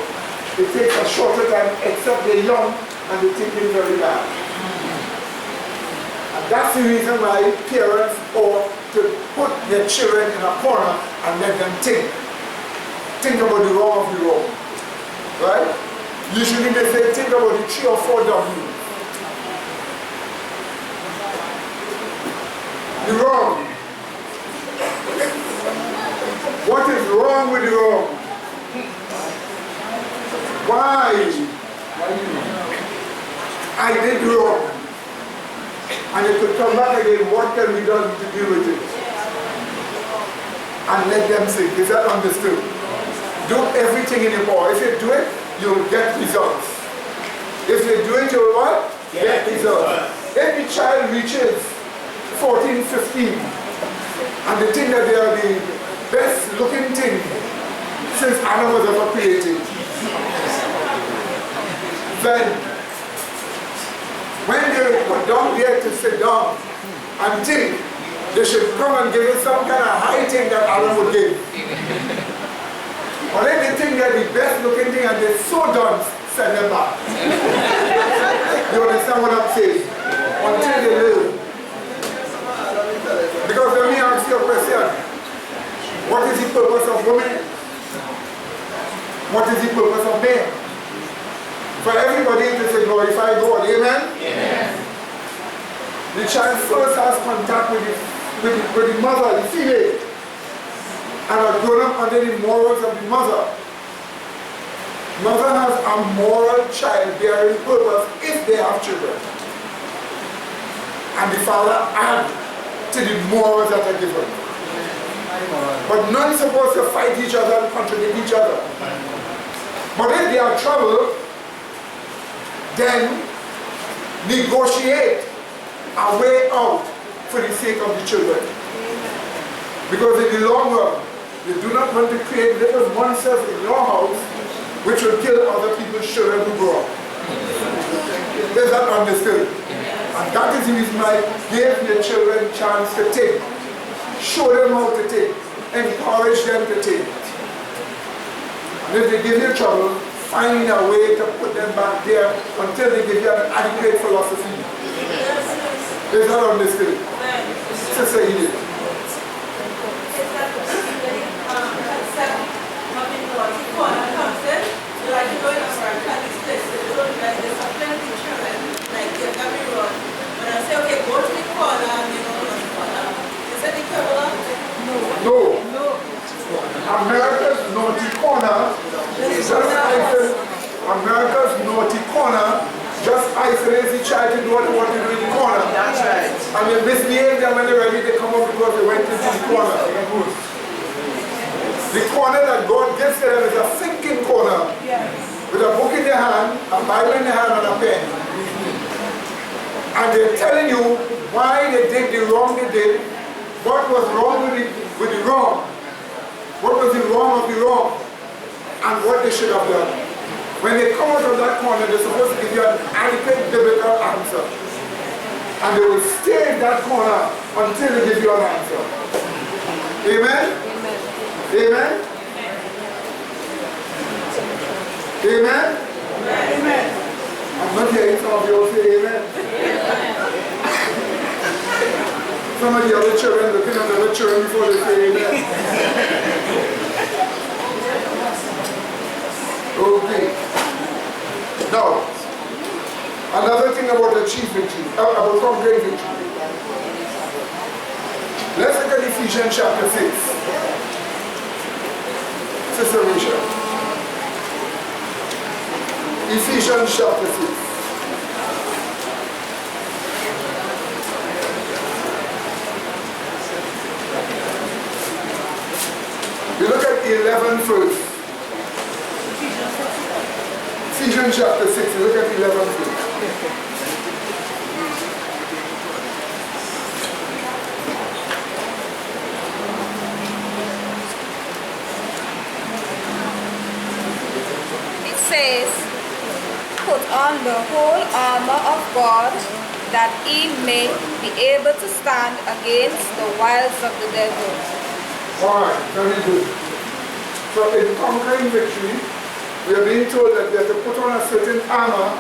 it takes a shorter time, except they're young and they're thinking very bad. And that's the reason why parents ought to put their children in a corner and let them think. Think about the wrong of the wrong. Right? Usually they say think about the 3 or 4 W's. The wrong. What is wrong with the wrong? Why? I did wrong. And it could come back again, what can be done to deal with it? And let them think. Is that understood? Do everything in your power. If you do it, you'll get results. If you do it, you'll what? Get results. If the child reaches 14, 15, and they think that they are the best looking thing since Adam was ever created, then when they put down there to sit down and think, they should come and give you some kind of high thing that Adam would give. Or if they think they're the best looking thing and they're so done, send them back. You understand what I'm saying? Until they live. Because let me ask you a question. What is the purpose of women? What is the purpose of men? For everybody it is to glorify God. Amen? Yes. The child first has contact with the mother, the female, and are grown up under the morals of the mother. Mother has a moral childbearing purpose if they have children. And the father adds to the morals that are given. But none are supposed to fight each other and contradict each other. But if they are trouble, then negotiate a way out for the sake of the children. Because in the long run, you do not want to create little monsters in your house which will kill other people's children who grow up. Is that understood? And that is the reason why give your children a chance to think. Show them how to think. Encourage them to think. And if they give you trouble, find a way to put them back there until they give you an adequate philosophy. Is that understood? Sister Edith. When I say, okay, go to the corner, and you know, is that the corner? No. just isolate America's naughty corner, just isolates the child to do what they want to do in the corner. That's right. And they misbehave them when they're ready, they come up because they went into the corner. The corner that God gives to them is a thinking corner. With a book in their hand, a Bible in their hand, and a pen. And they're telling you why they did the wrong they did, what was wrong with the wrong, what was the wrong of the wrong, and what they should have done. When they come out of that corner, they're supposed to give you an adequate biblical answer. And they will stay in that corner until they give you an answer. Amen? Amen? Amen? Amen. I'm not hearing some of you all say amen. Some of the other children looking at the other children before they say amen. Okay. Now, another thing about achieved victory, about conquering victory. Let's look at Ephesians chapter 6. Sister Risha. Ephesians chapter 6. We look at the 11th verse. Ephesians chapter 6, we look at the 11th verse. It says, put on the whole armor of God, that ye may be able to stand against the wiles of the devil. Alright, very good. So in conquering victory, we are being told that we have to put on a certain armor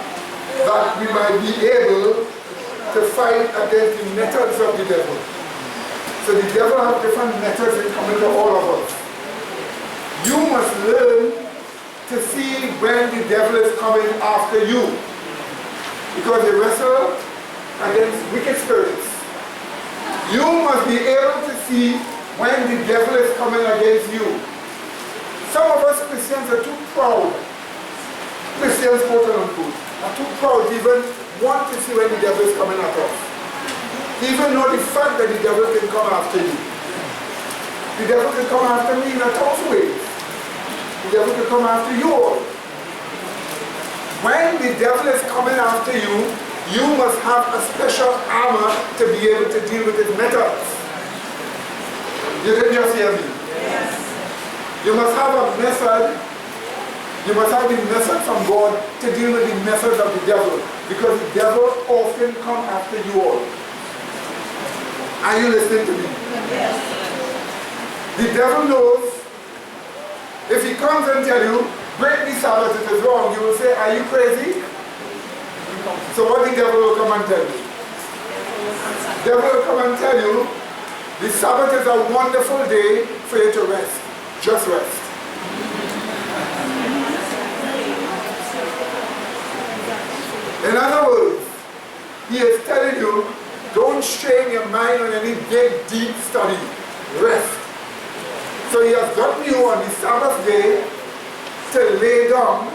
that we might be able to fight against the methods of the devil. So the devil has different methods in coming to all of us. You must learn to see when the devil is coming after you. Because they wrestle against wicked spirits. You must be able to see when the devil is coming against you. Some of us Christians are too proud. Christians, quote unquote, are too proud to even want to see when the devil is coming at us. Even know the fact that the devil can come after you. The devil can come after me in 1,000 ways. The devil can come after you all. When the devil is coming after you, you must have a special armor to be able to deal with his methods. You didn't just hear me. Yes. You must have a method. You must have the method from God to deal with the methods of the devil. Because the devil often comes after you all. Are you listening to me? Yes. The devil knows if he comes and tell you, break the Sabbath, it is wrong, you will say, are you crazy? So what the devil will come and tell you? The devil will come and tell you, the Sabbath is a wonderful day for you to rest. Just rest. In other words, he is telling you, don't strain your mind on any big, deep study. Rest. So he has gotten you on the Sabbath day to lay down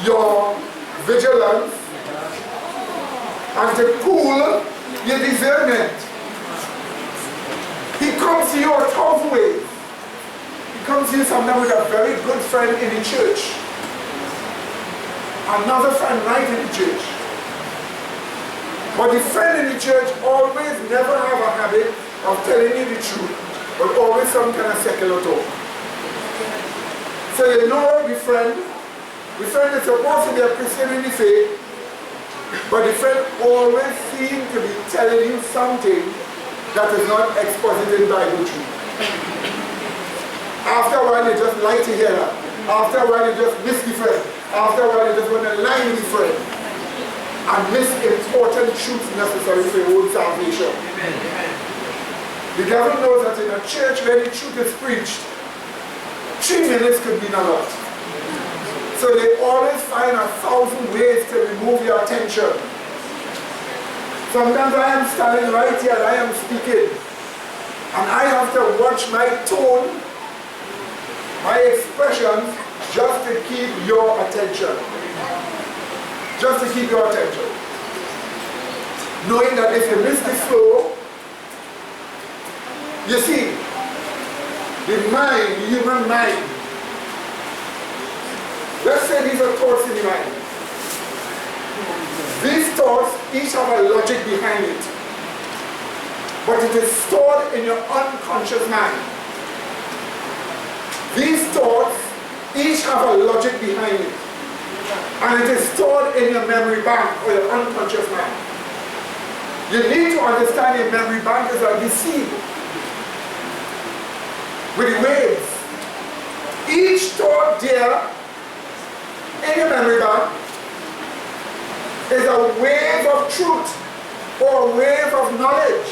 your vigilance and to cool your discernment. He comes to you 1,000 ways. He comes to you sometimes with a very good friend in the church. Another friend right in the church. But the friend in the church always never have a habit of telling you the truth, but always some kind of secular talk. So you know the friend is supposed to be a Christian in the faith, but the friend always seems to be telling you something that is not exposited Bible truth. After a while you just like to hear that. After a while you just miss the friend. After a while you just want to lie with the friend. And miss important truths necessary for your own salvation. Amen. The devil knows that in a church where the truth is preached, 3 minutes could mean a lot. So they always find 1,000 ways to remove your attention. Sometimes I am standing right here and I am speaking. And I have to watch my tone, my expressions, just to keep your attention. Just to keep your attention. Knowing that if you miss the flow, you see, the mind, the human mind, let's say these are thoughts in the mind. These thoughts each have a logic behind it, but it is stored in your unconscious mind. These thoughts each have a logic behind it, and it is stored in your memory bank or your unconscious mind. You need to understand your memory bank is like the sea with the waves. Each thought there in your memory bank is a wave of truth or a wave of knowledge.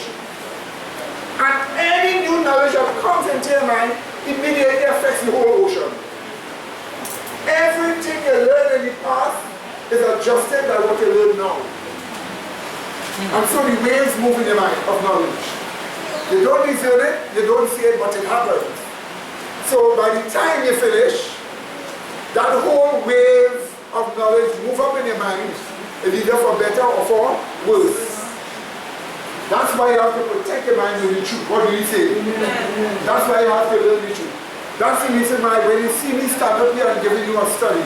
And any new knowledge that comes into your mind immediately affects the whole ocean. Everything you learned in the past is adjusted by what you learn now. And so the waves move in your mind of knowledge. You don't discern it, you don't see it, but it happens. So by the time you finish, that whole wave of knowledge move up in your mind, either for better or for worse. That's why you have to protect your mind with the truth. What do you say? That's why you have to learn the truth. That's the reason why when you see me stand up here and giving you a study,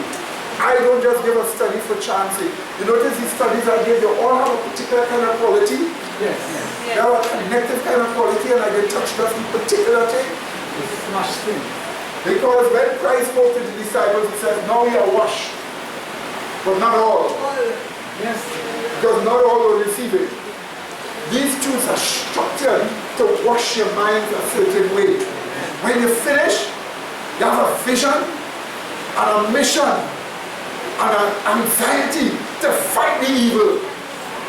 I don't just give a study for chancing. You notice the studies I give, they all have a particular kind of quality. Yes. They have a connective kind of quality, and I get touched on the particular thing. Because when Christ spoke to the disciples, he said, now you are washed. But not all. Yes. Because not all will receive it. These truths are structured to wash your mind a certain way. When you finish, you have a vision and a mission and an anxiety to fight the evil.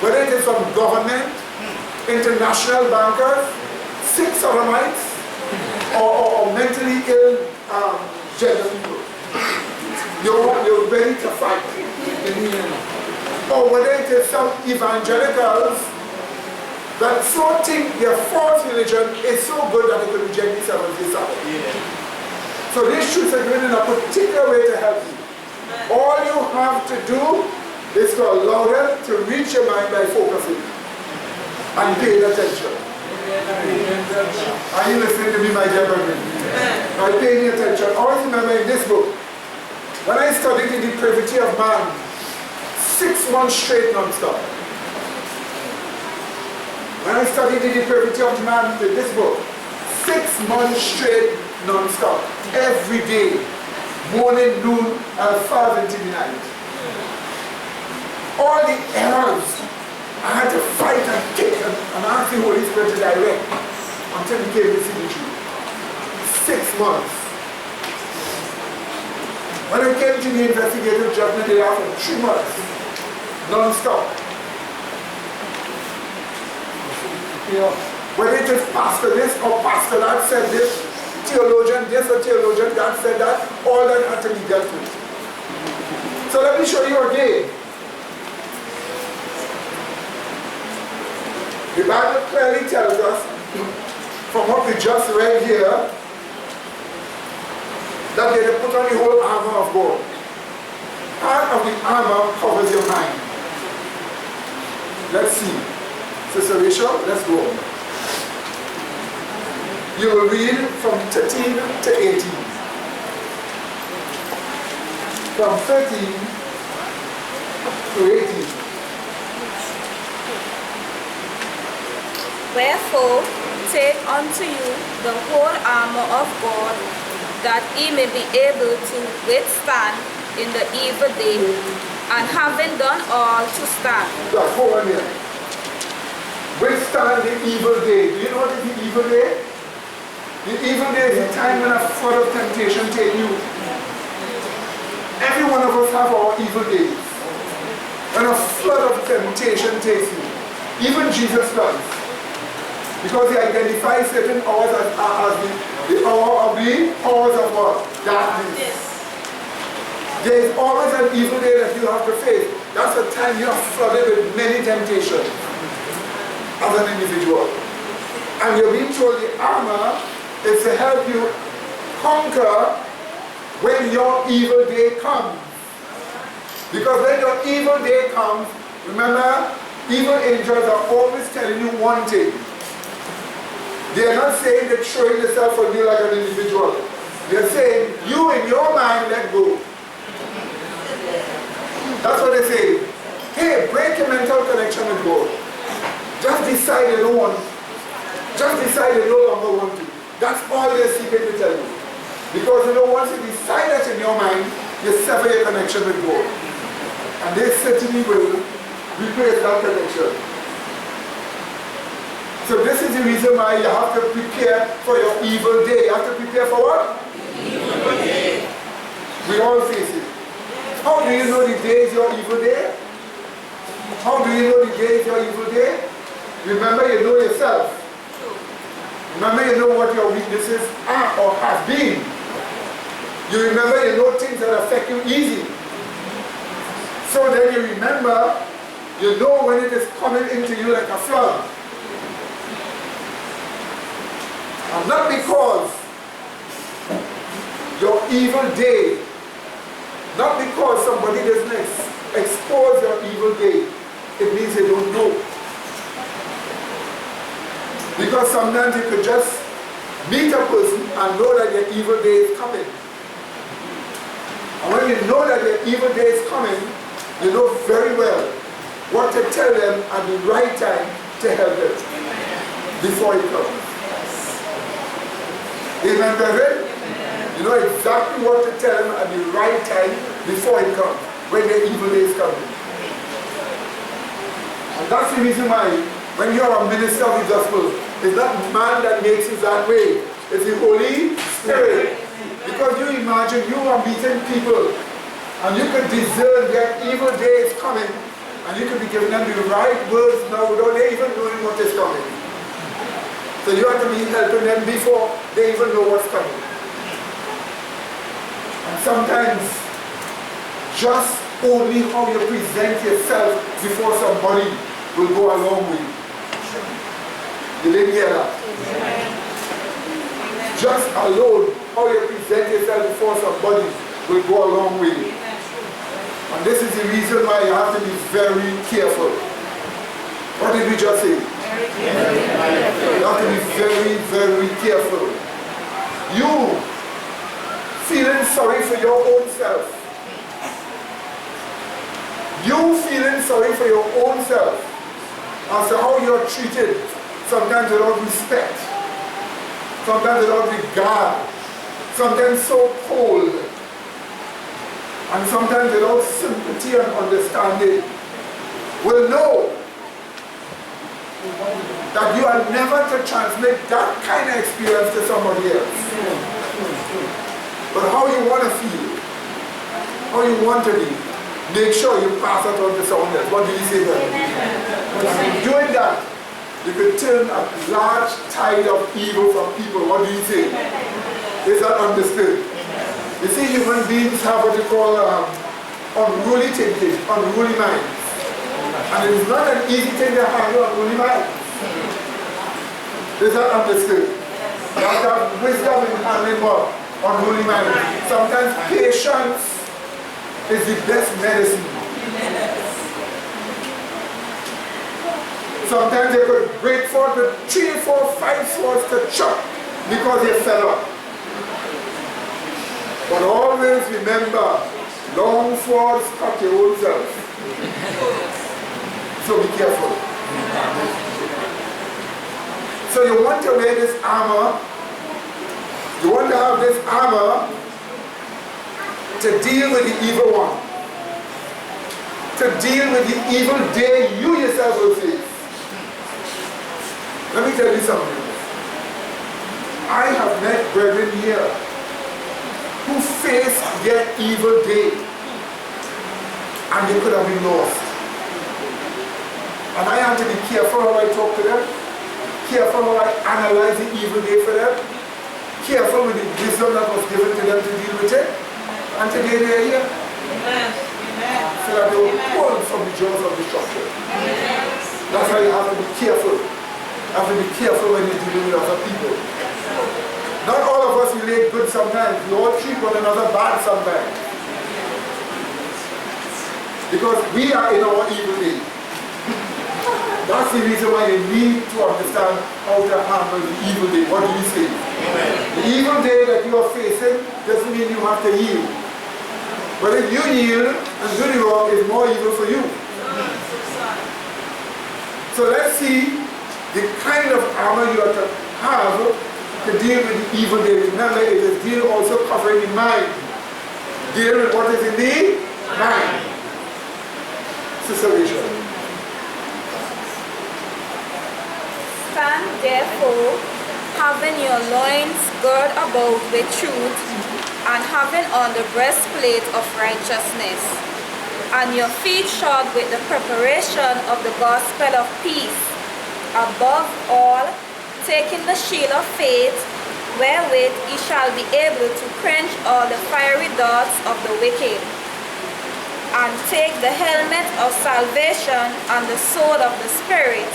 Whether it is from government, international bankers, sick sodomites, or mentally ill gender people. You're ready to fight. Or whether it is some evangelicals that so think their false religion is so good that they can reject the Seventh Day Sabbath. So these truths are given in a particular way to help you. All you have to do is to allow them to reach your mind by focusing and paying attention. Are you listening to me, my dear brethren? By paying attention. Always remember in this book, when I studied the depravity of man, 6 months straight non-stop. When I studied the depravity of man in this book, 6 months straight non-stop. Every day, morning, noon, and far into the night. All the errors, I had to fight and kick and ask the Holy Spirit to direct until he gave me signature. 6 months. When I came to the investigative judgment, they asked for 3 months, non-stop. Whether it is pastor this or pastor that said this, theologian this or theologian that said that, all that had to be dealt with. So let me show you again. The Bible clearly tells us, from what we just read here, that they put on the whole armor of God. Part of the armor covers your mind. Let's see. Sister Rachel, let's go on. You will read from 13 to 18. From 13 to 18. Wherefore, take unto you the whole armor of God, that ye may be able to withstand in the evil day, and having done all to stand. Just hold on here. Withstand the evil day. Do you know what is the evil day? The evil day is the time when a flood of temptation takes you. Every one of us have our evil days. When a flood of temptation takes you. Even Jesus Christ. Because he identifies certain hours as the hour of the powers of what? Darkness. There is always an evil day that you have to face. That's the time you are flooded with many temptations as an individual. And you're being told the armor is to help you conquer when your evil day comes. Because when your evil day comes, remember, evil angels are always telling you one thing. They are not saying they're showing themselves for you like an individual. They're saying, you in your mind, let go. That's what they say. Hey, break your mental connection with God. Just decide you don't want. Just decide you no longer want to. That's all they're seeking to tell you. Because you know, once you decide that in your mind, you sever your connection with God. And they certainly will replace that connection. So this is the reason why you have to prepare for your evil day. You have to prepare for what? Evil day. We all face it. How do you know the day is your evil day? How do you know the day is your evil day? Remember, you know yourself. Remember, you know what your weaknesses are or have been. You remember, you know things that affect you easy. So then you remember, you know when it is coming into you like a flood. And not because your evil day, not because somebody doesn't expose your evil day, it means they don't know. Because sometimes you could just meet a person and know that your evil day is coming. And when you know that your evil day is coming, you know very well what to tell them at the right time to help them before it comes. Amen, brethren? You know exactly what to tell them at the right time before it comes, when their evil day is coming. And that's the reason why, when you are a minister of the gospel, it's not man that makes you that way. It's the Holy Spirit. Because you imagine you are meeting people, and you could discern their evil day is coming, and you could be giving them the right words now without they even knowing what is coming. So you have to be helping them before they even know what's coming. And sometimes, just only how you present yourself before somebody will go a long way. You didn't hear that? Just alone, how you present yourself before somebody will go a long way. And this is the reason why you have to be very careful. What did we just say? You have to be very, very careful. You feeling sorry for your own self. You feeling sorry for your own self as to how you're treated, sometimes without respect, sometimes without regard, sometimes so cold, and sometimes without sympathy and understanding, will know that you are never to transmit that kind of experience to somebody else. But how you want to feel, how you want to be, make sure you pass it on to someone else. What do you say there? And doing that, you could turn a large tide of evil from people. What do you say? Is that understood? You see, human beings have what you call unruly thinking, unruly minds. And it is not an easy thing to handle unruly minds. Is that understood? You have to have wisdom in handling what? Unruly minds. Sometimes patience is the best medicine. Sometimes they could break forth with 3, 4, 5 swords to chop because they fell up. But always remember, long swords cut your own self. So be careful. So you want to wear this armor, you want to have this armor to deal with the evil one, to deal with the evil day you yourself will face. Let me tell you something. I have met brethren here who faced their evil day and they could have been lost. And I have to be careful how I talk to them, careful how I analyze the evil day for them, careful with the wisdom that was given to them to deal with it. And today they are here. So that they will pull from the jaws of destruction. That's why you have to be careful. You have to be careful when you're dealing with other people. Not all of us relate good sometimes. We all treat one another bad sometimes. Because we are in our evil day. That's the reason why you need to understand how to handle the evil day. What do you say? Amen. The evil day that you are facing doesn't mean you have to yield. But if you yield and do the wrong, it's more evil for you. So let's see the kind of armor you are to have to deal with the evil day. Remember, it is deal also covering the mind. Deal with what is in the mind. Sister Rachel. Stand therefore, having your loins girt about with truth, and having on the breastplate of righteousness, and your feet shod with the preparation of the gospel of peace. Above all, taking the shield of faith, wherewith ye shall be able to quench all the fiery darts of the wicked. And take the helmet of salvation and the sword of the Spirit,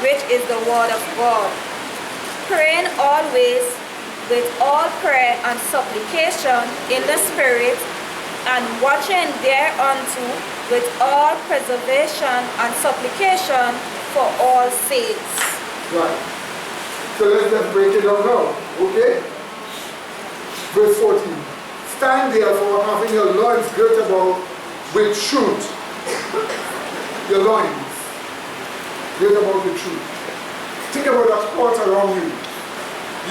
which is the word of God, praying always with all prayer and supplication in the Spirit, and watching thereunto with all preservation and supplication for all saints. Right. So let's just break it down now. Okay? Verse 14. Stand therefore, having your loins girt about with truth. Your loins. Girt about with truth. Think about that cloth around you.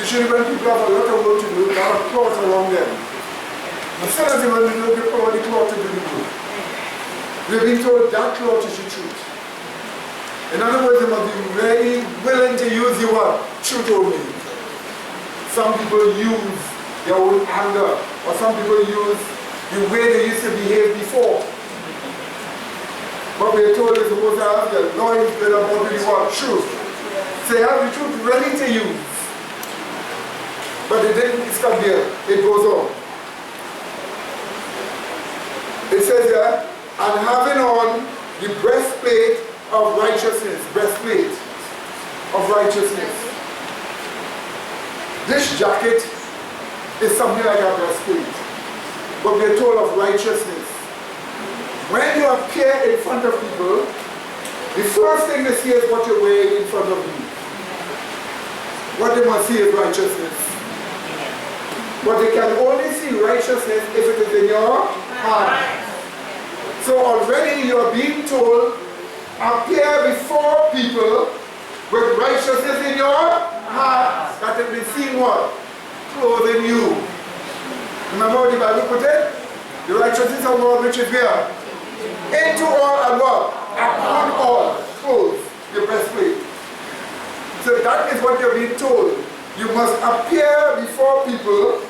Usually when people have a lot of work to do, they have a cloth around them. As soon as they want to do, they put on the cloth to do the work. We've been told that cloth is the truth. In other words, they must be very willing to use the word truth only. Some people use their own anger, or some people use the way they used to behave before. But we are told they're supposed to have their loins girt about with the word truth. So they have the truth ready to use. But it didn't stop there. It goes on. It says here, and having on the breastplate of righteousness. Breastplate of righteousness. This jacket is something like a breastplate. But we are told of righteousness. When you appear in front of people, the first thing they see is what you're wearing in front of you. What they must see is righteousness. But they can only see righteousness if it is in your heart. So already you are being told, appear before people with righteousness in your heart, that it may seem what? Clothing you. Remember what the Bible put it? The righteousness of God which is where? Into all and what? Upon all. Clothes. Your breastplate. So that is what you're being told. You must appear before people.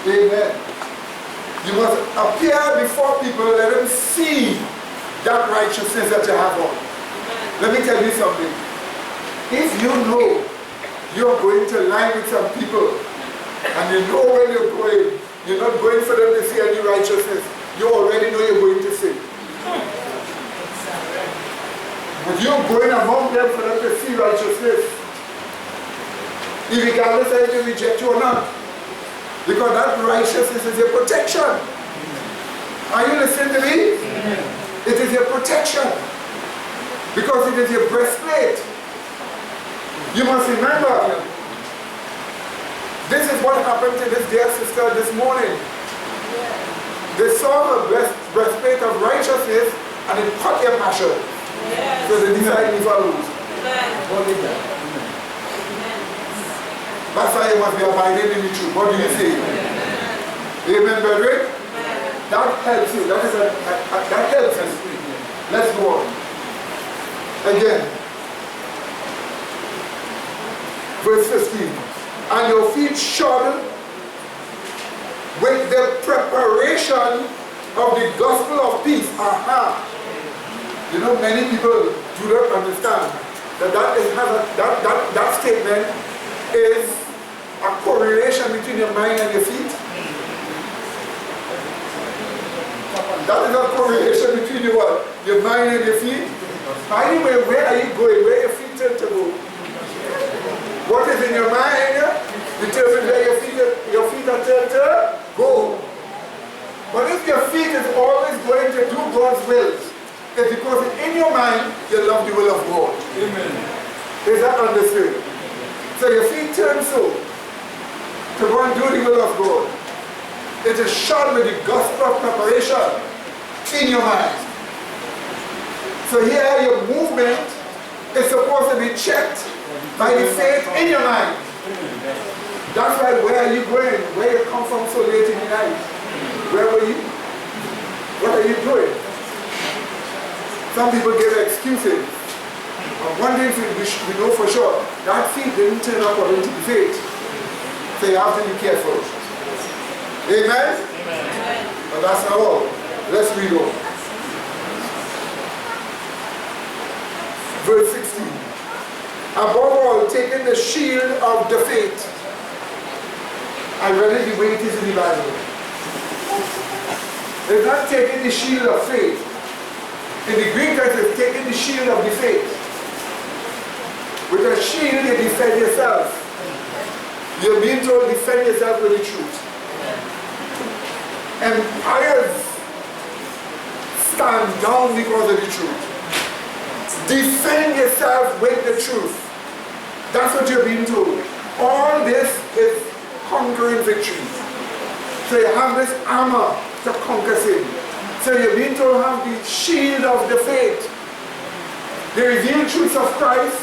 Amen. You must appear before people, let them see that righteousness that you have on. Let me tell you something. If you know you're going to lie with some people, and you know where you're going, you're not going for them to see any righteousness, you already know you're going to sin. But you're going among them for them to see righteousness, regardless of if they reject you or not. Because that righteousness is your protection. Are you listening to me? It is your protection. Because it is your breastplate. You must remember, this is what happened to this dear sister this morning. They saw her breastplate of righteousness and it caught their passion. So they decided to follow. That's why you must be abiding in the truth. What do you say? Amen, brethren? That helps you. That helps us. Let's go on. Again. Verse 15. And your feet shod with the preparation of the gospel of peace. Aha. You know, many people do not understand that statement is a correlation between your mind and your feet. That is a correlation between your what? Your mind and your feet. Anyway, where are you going? Where are your feet tend to go? What is in your mind determines where your feet are turned to go. But if your feet is always going to do God's will, it's because in your mind you love the will of God. Amen. Is that understood? So your feet turn so to go and do the will of God. It is shod with the gospel of preparation in your mind. So here your movement is supposed to be checked by the faith in your mind. That's why where are you going? Where you come from so late in the night? Where were you? What are you doing? Some people give excuses. But one thing we know for sure, that feet didn't turn up according to the faith. So you have to be careful. Amen? Amen. But that's not all. Let's read on. Verse 16. Above all, taking the shield of the faith. I read it the way it is in the Bible. It's not taking the shield of faith. In the Greek text, it's taking the shield of the faith. With a shield, you defend yourself. You're being told defend yourself with the truth. Empires stand down because of the truth. Defend yourself with the truth. That's what you're being told. All this is conquering victory. So you have this armor to conquer sin. So you're being told to have the shield of the faith. The revealed truths of Christ,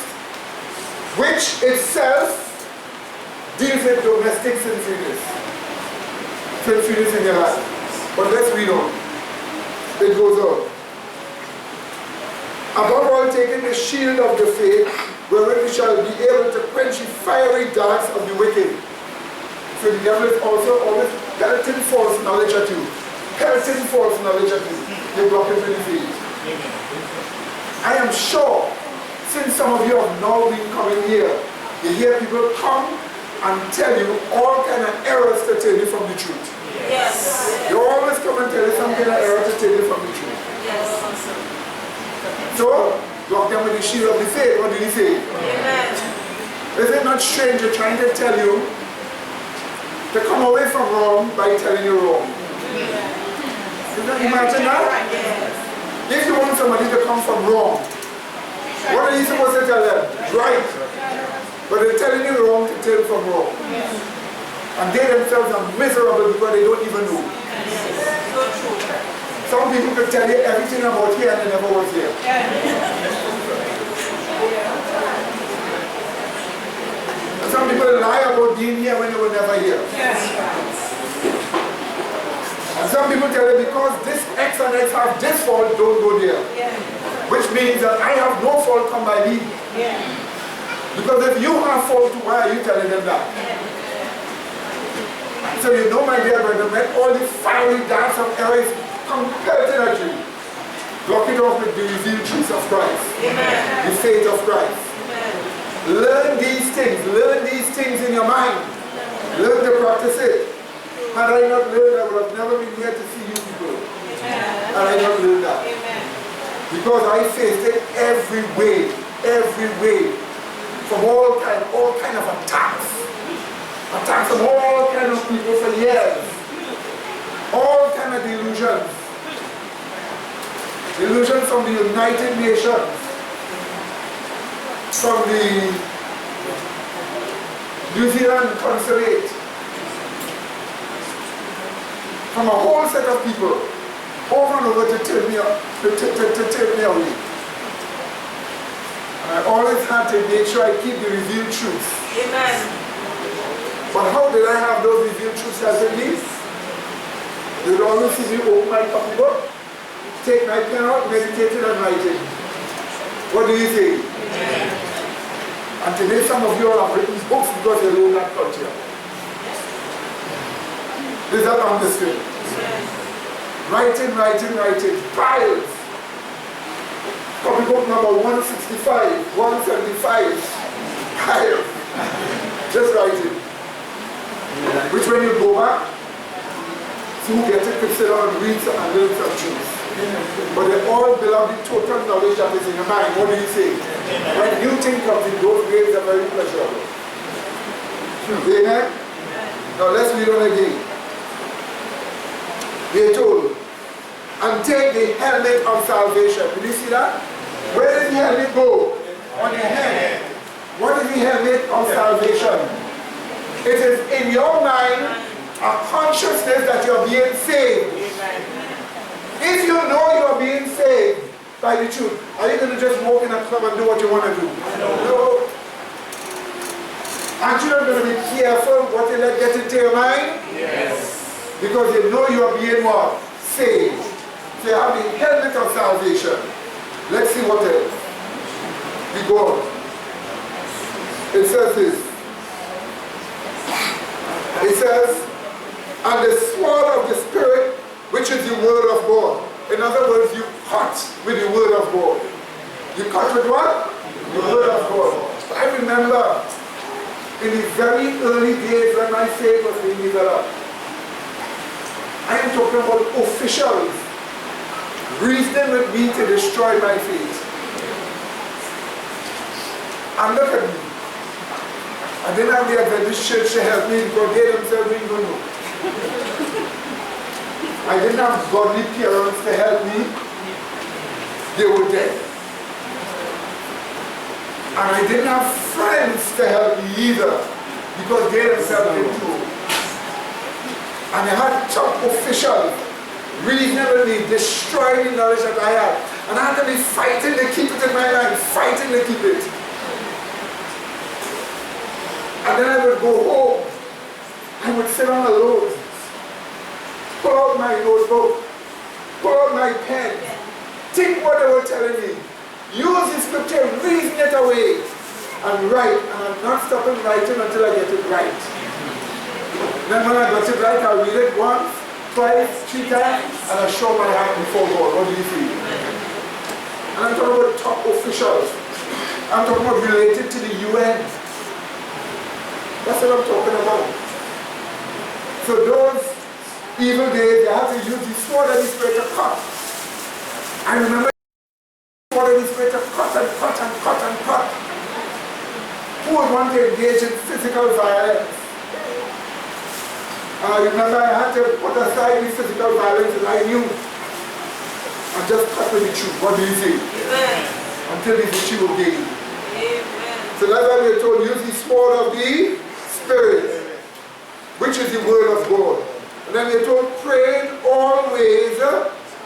which itself deals with domestic sinfulness. Sinfulness in your life. But let's read on. It goes on. Above all, taking the shield of the faith, wherewith we shall be able to quench the fiery darts of the wicked. So the devil is also always pelleting false knowledge at you. Pelleting false knowledge at you. You block it with the faith. I am sure, since some of you have now been coming here, you hear people come and tell you all kind of errors to turn you from the truth. Yes. They always come and tell you some kind of error to turn you from the truth. Yes. So, block them with the shield of the faith. What did he say? Amen. Is it not strange you're trying to tell you to come away from wrong by telling you wrong? Did you imagine that? If you want somebody to come from wrong, what are you supposed to tell them? Right. But they're telling you wrong to turn from wrong. And they themselves are miserable because they don't even know. So true. Some people could tell you everything about here and they never was here. And some people lie about being here when they were never here. And some people tell you because this X and X have this fault, don't go there. Which means that I have no fault, come by me. Because if you have fault, why are you telling them that? So you know, my dear brother, when all the fiery darts of errors come pelting at you, block it off with the revealed truth of Christ. Amen. The faith of Christ. Amen. Learn these things in your mind. Learn to practice it. Had I not learned, I would have never been here to see you people. Had I not learned that. Amen. Because I faced it every way, from all kind of attacks. Attacks from all kind of people for years. All kind of delusions. Delusions from the United Nations. From the New Zealand Consulate. From a whole set of people. Over and over to turn me away. And I always had to make sure I keep the revealed truth. Amen. But how did I have those revealed truths as a niece? You would always see me open my copybook, take my pen out, meditate and write it. What do you think? And today some of you all have written books because you learn that culture. Is that understood? Writing, piles. Copybook number 165, 175, piles. Just writing. Which when you go back, so who get it could sit down and read some and learn some truths. But they all belong to total knowledge that is in your mind. What do you say? When new thing comes in, those ways are very pleasurable. truth. Amen? Now let's read on again. We are told, and take the helmet of salvation. Did you see that? Where does the helmet go? On your head. What is the helmet of salvation? It is in your mind a consciousness that you're being saved. If you know you're being saved by the truth, are you going to just walk in a club and do what you want to do? No. Aren't you not going to be careful what you let get into your mind? Yes. Because you know you are being what? Saved. So you have the helmet of salvation. Let's see what else. We go on. It says this. It says, and the sword of the Spirit, which is the word of God. In other words, you cut with the word of God. You cut with what? The word of God. I remember in the very early days when my faith was being developed, I am talking about officials reasoning with me to destroy my faith. And look at me. I didn't have the Adventist church to help me because they themselves didn't know. I didn't have godly parents to help me. They were dead. And I didn't have friends to help me either because they themselves didn't know. And I had top officials reasonably destroying the knowledge that I had. And I had to be fighting to keep it in my mind, fighting to keep it. And then I would go home. I would sit on the road, pull out my notebook, pull out my pen, think what they were telling me, use the scripture, reason it away, and write. And I'm not stopping writing until I get it right. Then when I got it right, I'll read it once, twice, 3 times, and I'll show my heart before God. What do you feel? And I'm talking about top officials. I'm talking about related to the UN. That's what I'm talking about. So those evil days, you have to use the sword of the Spirit to cut. I remember the sword of the Spirit to cut and cut and cut and cut. Who would want to engage in physical violence? I remember I had to put aside the physical violence that I knew and just cut with the truth. What do you say? Amen. Until the issue will gain. Amen. So that's why we are told, use the sword of the Spirit, which is the word of God. And then we are told, praying always,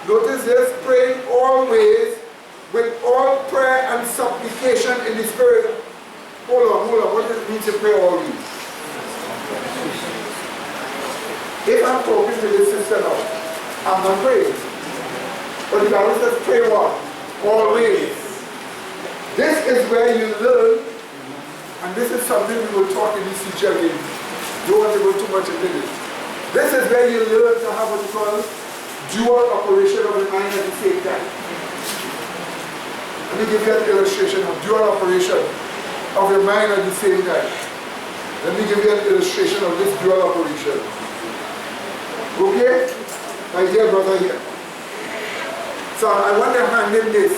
notice this, praying always with all prayer and supplication in the Spirit. Hold on, what does it mean to pray always? If I'm talking to this sister now, I'm not praying. But the Bible says pray what? Always. This is where you learn, and this is something we will talk in this teacher again. Don't want to go too much into this. This is where you learn to have what you call dual operation of the mind at the same time. Let me give you an illustration of dual operation of your mind at the same time. Let me give you an illustration of this dual operation. Okay? My dear brother here. So I want to hand him this.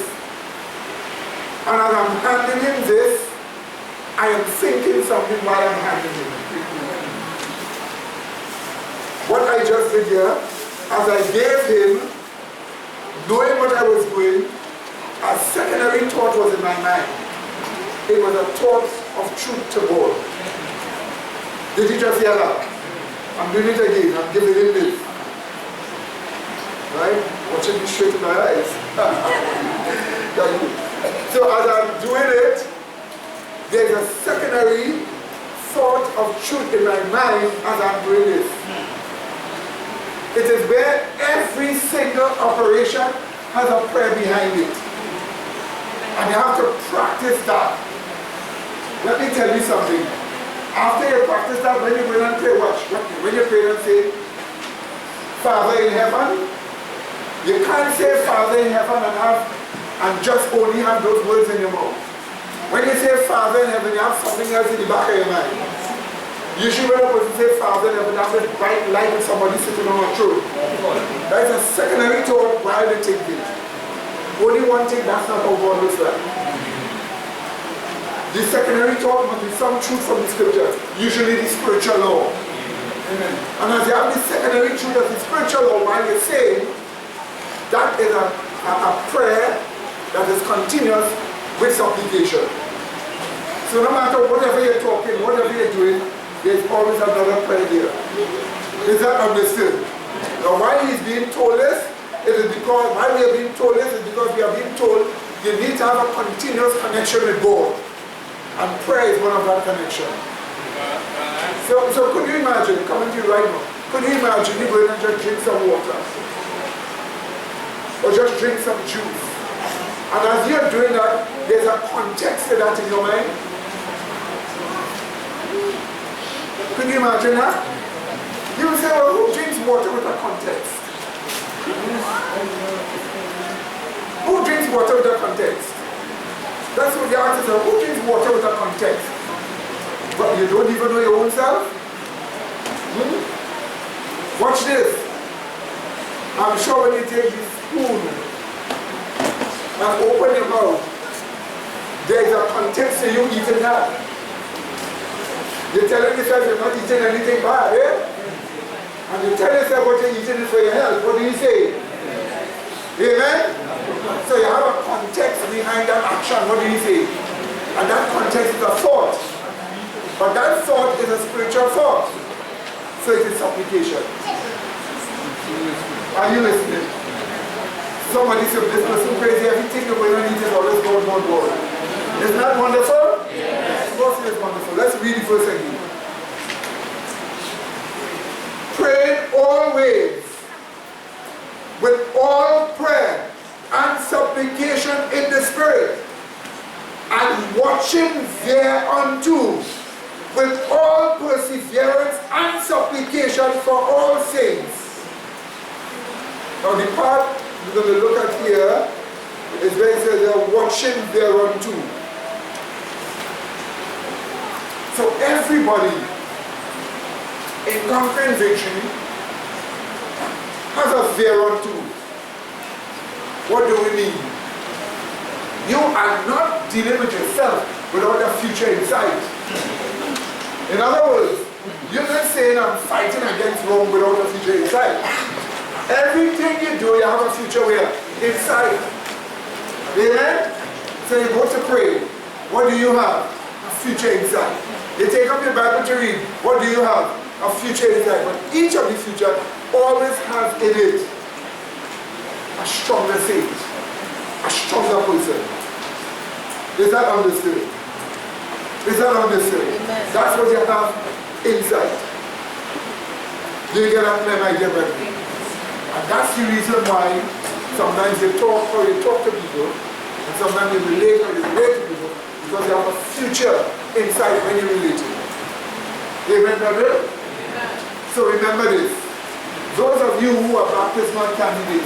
And as I'm handing him this, I am thinking something while I'm handing him. What I just did here, as I gave him, knowing what I was doing, a secondary thought was in my mind. It was a thought of truth to God. Did you just hear that? I'm doing it again. I'm giving him this. Right? Watching me straight in my eyes. So as I'm doing it, there's a secondary thought of truth in my mind as I'm doing this. It is where every single operation has a prayer behind it. And you have to practice that. Let me tell you something. After you practice that, when you go and pray, watch. When you pray and say, Father in heaven, you can't say Father in heaven and just only have those words in your mouth. When you say Father in heaven, you have something else in the back of your mind. Usually when a person says Father in heaven, that's a bright light with somebody sitting on a throne. That is a secondary thought while they take it. Only one thing, that's not how God looks like. The secondary thought must be some truth from the scripture, usually the spiritual law. Amen. And as you have the secondary truth of the spiritual law, while you're saying, that is a prayer that is continuous with supplication. So no matter whatever you're talking, whatever you're doing, there's always another prayer there. Is that understood? Now why he's being told this, it is because, why we are being told this is because we are being told you need to have a continuous connection with God. And prayer is one of that connection. So could you imagine, coming to you right now, could you imagine you going and just drink some water? Or just drink some juice? And as you're doing that, there's a context to that in your mind. Could you imagine that? You will say, well, who drinks water with a context? Who drinks water with a context? That's what the answer is. Who drinks water with a context? But you don't even know your own self? Watch this. I'm sure when you take this spoon and open your mouth, there is a context to you eating that. You're telling yourself you're not eating anything bad, eh? And you tell yourself what you're eating is for your health. What do you say? Amen? So you have a context behind that action. What do you say? And that context is a thought. But that thought is a spiritual thought. So it is supplication. Are you listening? Somebody said, this person crazy, everything the way I need is always God, God, God. Isn't that wonderful? Yes. Of course it is wonderful. Let's read the verse again. Pray always with all prayer and supplication in the Spirit, and watching thereunto with all perseverance and supplication for all saints. Now the part we're going to look at here is where it says they're watching thereunto. So everybody in conquering victory has a thereunto. What do we mean? You are not dealing with yourself without a future in sight. In other words, you're not saying I'm fighting against wrong without a future in sight. Everything you do, you have a future where? Inside. Amen? So you go to pray. What do you have? A future inside. You take up your Bible to read. What do you have? A future inside. But each of the future always has in it a stronger faith, a stronger person. Is that understood? Is that understood? Amen. That's what you have inside. Do you get that, my dear brother? And that's the reason why sometimes you talk to people, and sometimes you relate to people, because you have a future inside when you relate to them. Amen, brother? Amen. So remember this. Those of you who are baptismal candidates,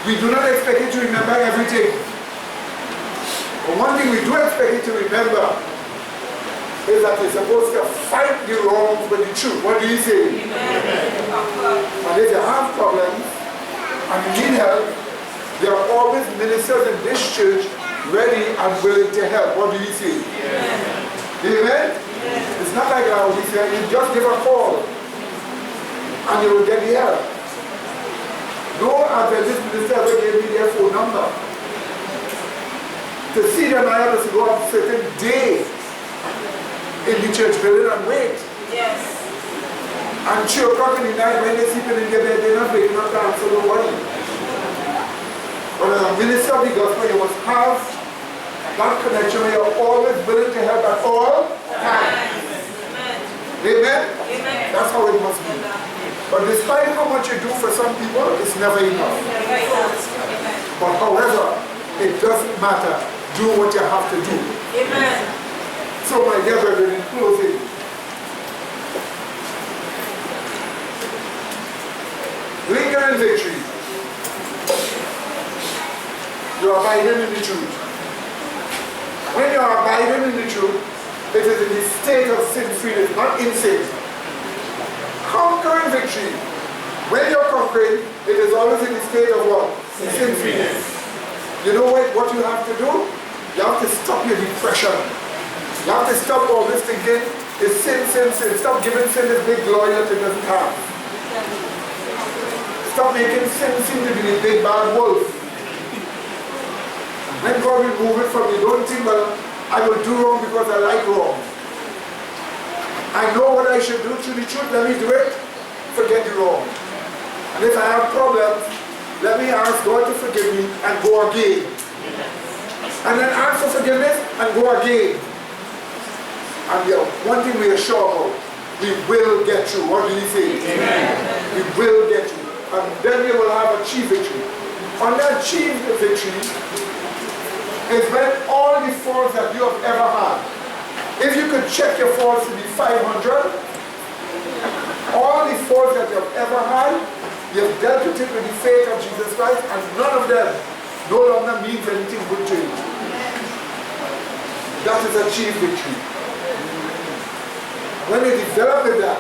we do not expect you to remember everything. But one thing we do expect you to remember is that you're supposed to fight the wrongs with the truth. What do you say? Amen. And if you have problems and you need help, there are always ministers in this church ready and willing to help. What do you say? Amen. Amen? Amen. It's not like we say, you just give a call and you will get the help. No Adventist minister ever gave me their phone number. To see them, I have to go on a certain day in the church building and wait. Yes. And 2 o'clock in the night when they're sleeping in their bed, they're not waking up to answer nobody. But as a minister of the gospel, you must have that connection where you're always willing to help at all times. Amen? Amen? That's how it must be. But despite how much you do for some people, it's never enough. But however, it doesn't matter. Do what you have to do. Amen. So my dear brethren, in closing, Lincoln and victory. You are abiding in the truth. When you are abiding in the truth, it is in the state of sin freedom, not in sin. Conquering victory. When you're conquering, it is always in the state of what? Sin freedom. You know what you have to do? You have to stop your depression. You have to stop always thinking it's sin, sin, sin. Stop giving sin this big glory that it doesn't have. Stop making sin seem to be the big bad wolf. When God will move it from you, don't think, well, I will do wrong because I like wrong. I know what I should do through the truth, let me do it, forget the wrong. And if I have problems, let me ask God to forgive me and go again. And then ask for forgiveness and go again. And one thing we are sure about, we will get through. What do you say? Amen. We will get through. And then we will have achieved victory. On that achieved victory is when all the faults that you have ever had, if you could check your faults to be 500, all the faults that you have ever had, you have dealt with it with the faith of Jesus Christ, and none of them no longer means anything good to you. That is achieved victory. When you develop with that,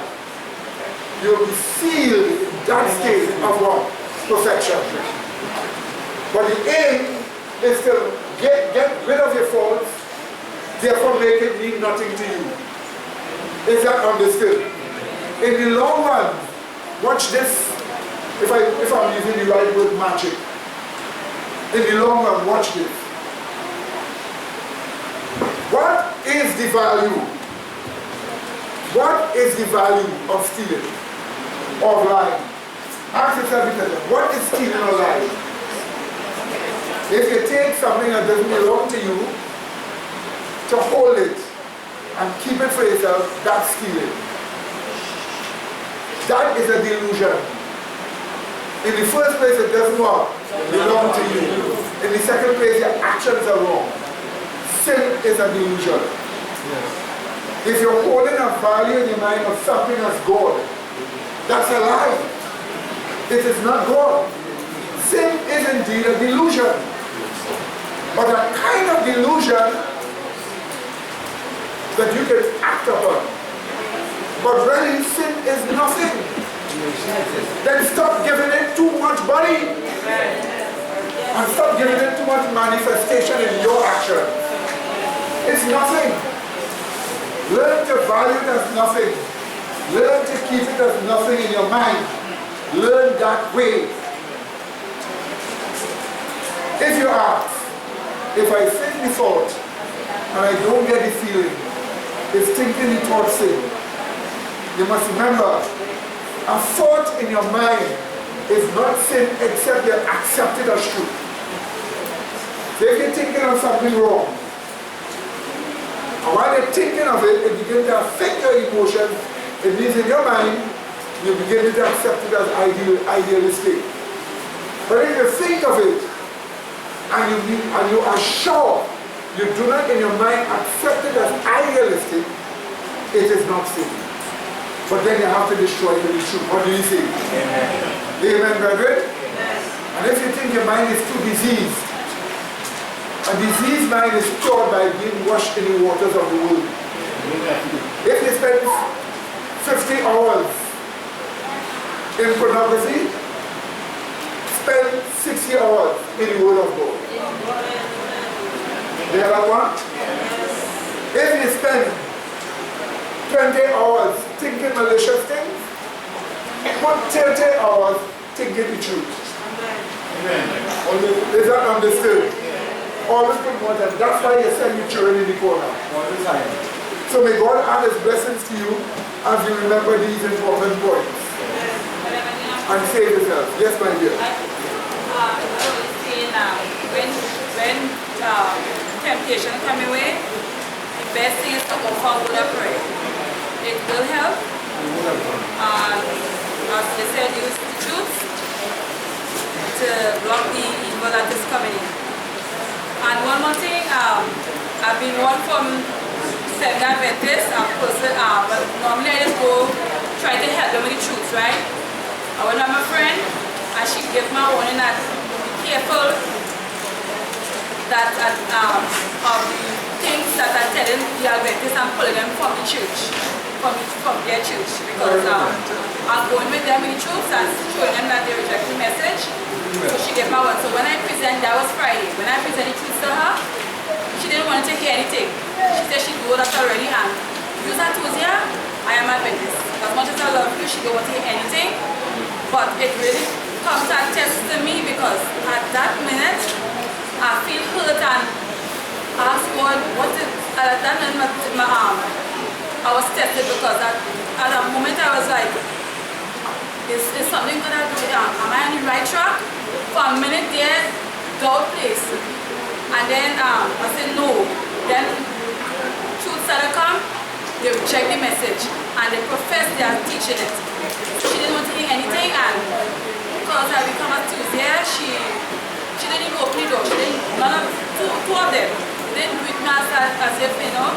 you will be sealed in that state of what? Perfection. But the aim is to get rid of your faults, therefore make it mean nothing to you. Is that understood? In the long run, watch this. If I'm using the right word, magic. In the long run, watch this. What is the value? What is the value of stealing? Of lying? Ask yourself, what is stealing or lying? If you take something that doesn't belong to you, to hold it and keep it for yourself, that's stealing. That is a delusion. In the first place, it doesn't belong to you. In the second place, your actions are wrong. Sin is a delusion. If you're holding a value in your mind of something as God, that's a lie. It is not God. Sin is indeed a delusion. But a kind of delusion that you can act upon. But really, sin is nothing. Then stop giving it too much body. And stop giving it too much manifestation in your action. It's nothing. Learn to value it as nothing. Learn to keep it as nothing in your mind. Learn that way. If you ask, if I think the thought and I don't get the feeling, is thinking the thought sin. You must remember, a thought in your mind is not sin except you accept it as truth. So if you're thinking of something wrong, and while you're thinking of it, it begins to affect your emotions. It means in your mind, you begin to accept it as idealistic. But if you think of it, and you are sure you do not in your mind accept it as idealistic, it is not sin. But then you have to destroy it with the truth. What do you say? Amen. Amen, brethren? Yes. And if you think your mind is too diseased, a diseased mind is cured by being washed in the waters of the world. If you spend 50 hours in pornography, spend 60 hours in the Word of God. You hear that one? If you spend 20 hours thinking malicious things, put 30 hours thinking the truth. Amen. Is that understood? Always put more time. That's why you send your children in the corner all the time. So may God add His blessings to you as you remember these important points. And save yourself. Yes, my dear. When temptation comes away, the best thing is to go forward and pray. It will help. As they said, use the truth to block the evil that is coming in. And one more thing, I've been one from Seventh Adventist, but normally I just go try to help them with the truth, right? I went with my friend, and she gave me a warning that be careful that of the things that are telling the Adventists and pulling them from the church, from their church, because I'm going with them in the truth and showing them that they reject the message. So she gave me one. So when I present, that was Friday, when I presented the truth to her, she didn't want to hear anything. She said she'd go that already and use that toes here. I am Adventist. As much as I love you, she don't want to hear anything. But it really comes and tests to me because at that minute, I feel hurt and ask God, what is, at that minute, I was tested because at that moment I was like, is something that I do? Am I on the right track? For a minute there, doubt place. And then I said no. Then truth started to come, they reject the message and they profess they are teaching it. She didn't want to hear anything, and because I become a Tuesday, she didn't even open the door. She didn't, none of two of them. They didn't treat me as if, you know,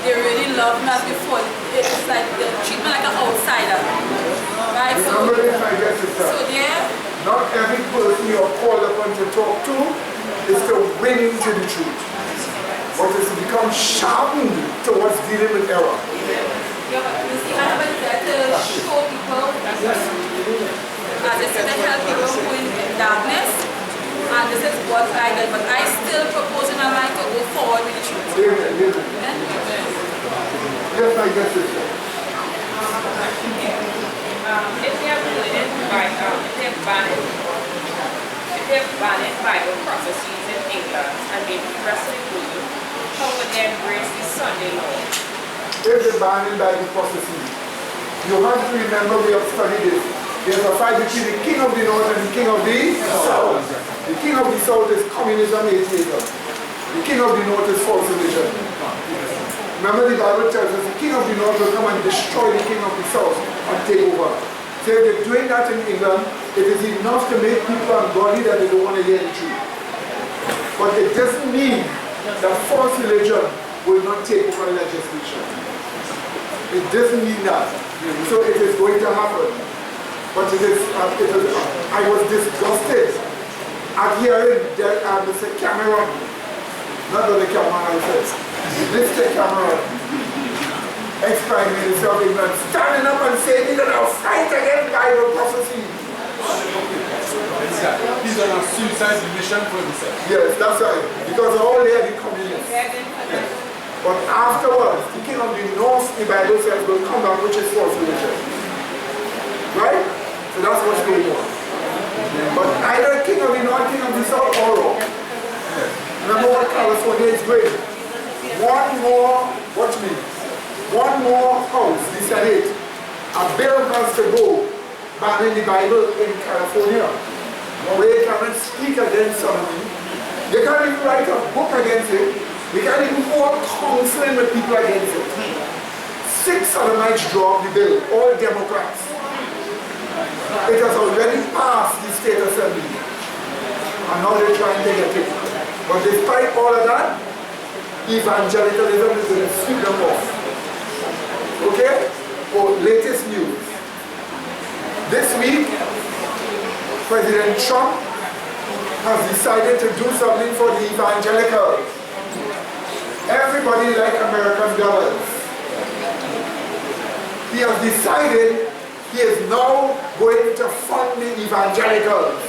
they really love me as before. It's like they treat me like an outsider. Right? So there. Not every person you're called upon to talk to is to win into the truth, but is to become sharpened towards dealing with error. Yeah, but you see, I have a desire to show people, as I said, to help people who are in darkness, and this is what I get, but I still propose in my mind to go forward with the truth. Amen. Yes, my guess is so. If they're related by, if they're banning Bible prophecies in England and they wrestling with you, how would they embrace the Sunday law? If they're banning Bible prophecy, you have to remember we have studied this. There's a fight between the king of the north and the king of the south. The king of the south is communism, atheism. The king of the north is false religion. Remember the Bible tells us the king of the north will come and destroy the king of the south and take over. So if they're doing that in England, it is enough to make people ungodly that they don't want to hear the truth. But it doesn't mean that false religion will not take over legislation. It doesn't mean that. So it is going to happen. But I was disgusted at hearing that Mr. Cameron, not the Cameron, Mr. Cameron, ex-Prime Minister of England, standing up and saying he's going to fight against Bible prophecy. He's on a suicide mission for himself. Yes, that's right. Because all they are the communists. But afterwards, the king of the north, the Bible says, will come back, which is false religion. Right? So that's what's going on. But either king of the north, king of the south, or wrong. Remember what California is doing? One more, watch me, one more house, the Senate, a bill has to go banning the Bible in California. Where they cannot speak against something. They can't even write a book against it. They can't even hold counseling with people against it. 6 sodomites dropped the bill, all Democrats. It has already passed the state assembly. And now they're trying to get it. But despite all of that, evangelicalism is going to sweep them off. Okay? For latest news. This week, President Trump has decided to do something for the evangelicals. Everybody like American dollars. He has decided he is now going to fund the evangelicals.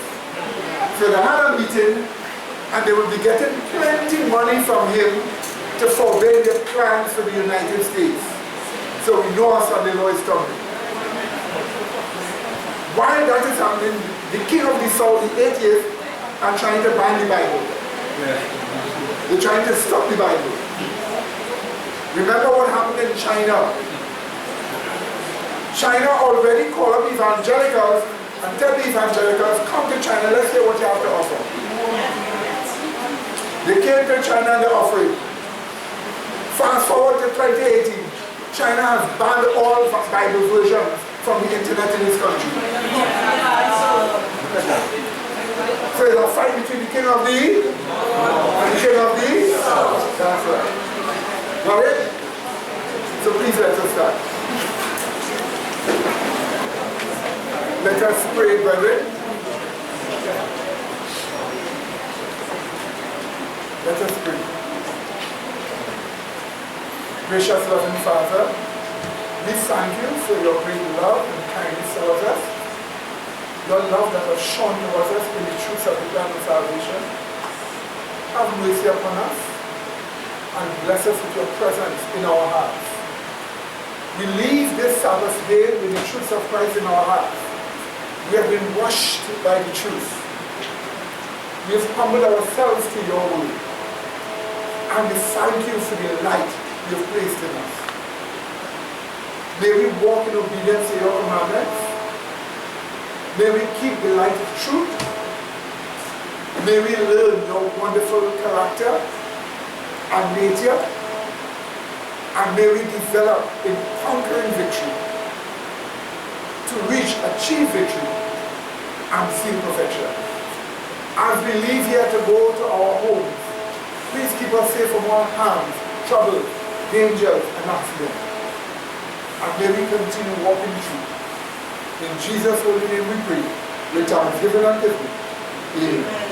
So they had a meeting and they will be getting plenty money from him to forbid their plans for the United States. So we know our Sunday law is coming. While that is happening, the king of the south, the atheists, are trying to ban the Bible. They're trying to stop the Bible. Remember what happened in China? China already called up evangelicals and tell the evangelicals, come to China, let's hear what you have to offer. They came to China and they're offering. Fast forward to 2018, China has banned all Bible versions from the internet in this country. So there's a fight between the king of the and the king of the South. That's right. Got it? So please let us start. Let us pray, brethren. Let us pray. Gracious loving Father, we thank you for your great love and kindness towards us. Your love that has shown towards us in the truths of the plan of salvation. Have mercy upon us. and bless us with your presence in our hearts. We leave this Sabbath day with the truths of Christ in our hearts. We have been washed by the truth. We have humbled ourselves to your word. And we thank you for the light you have placed in us. May we walk in obedience to your commandments. May we keep the light of truth. May we learn your wonderful character and nature. And may we develop in conquering victory to achieve victory and see perfection. As we leave here to go to our homes, please keep us safe from all harms, trouble, dangers, and accidents. And may we continue walking truth. In Jesus' holy name we pray, with thanksgiving and giving. Amen.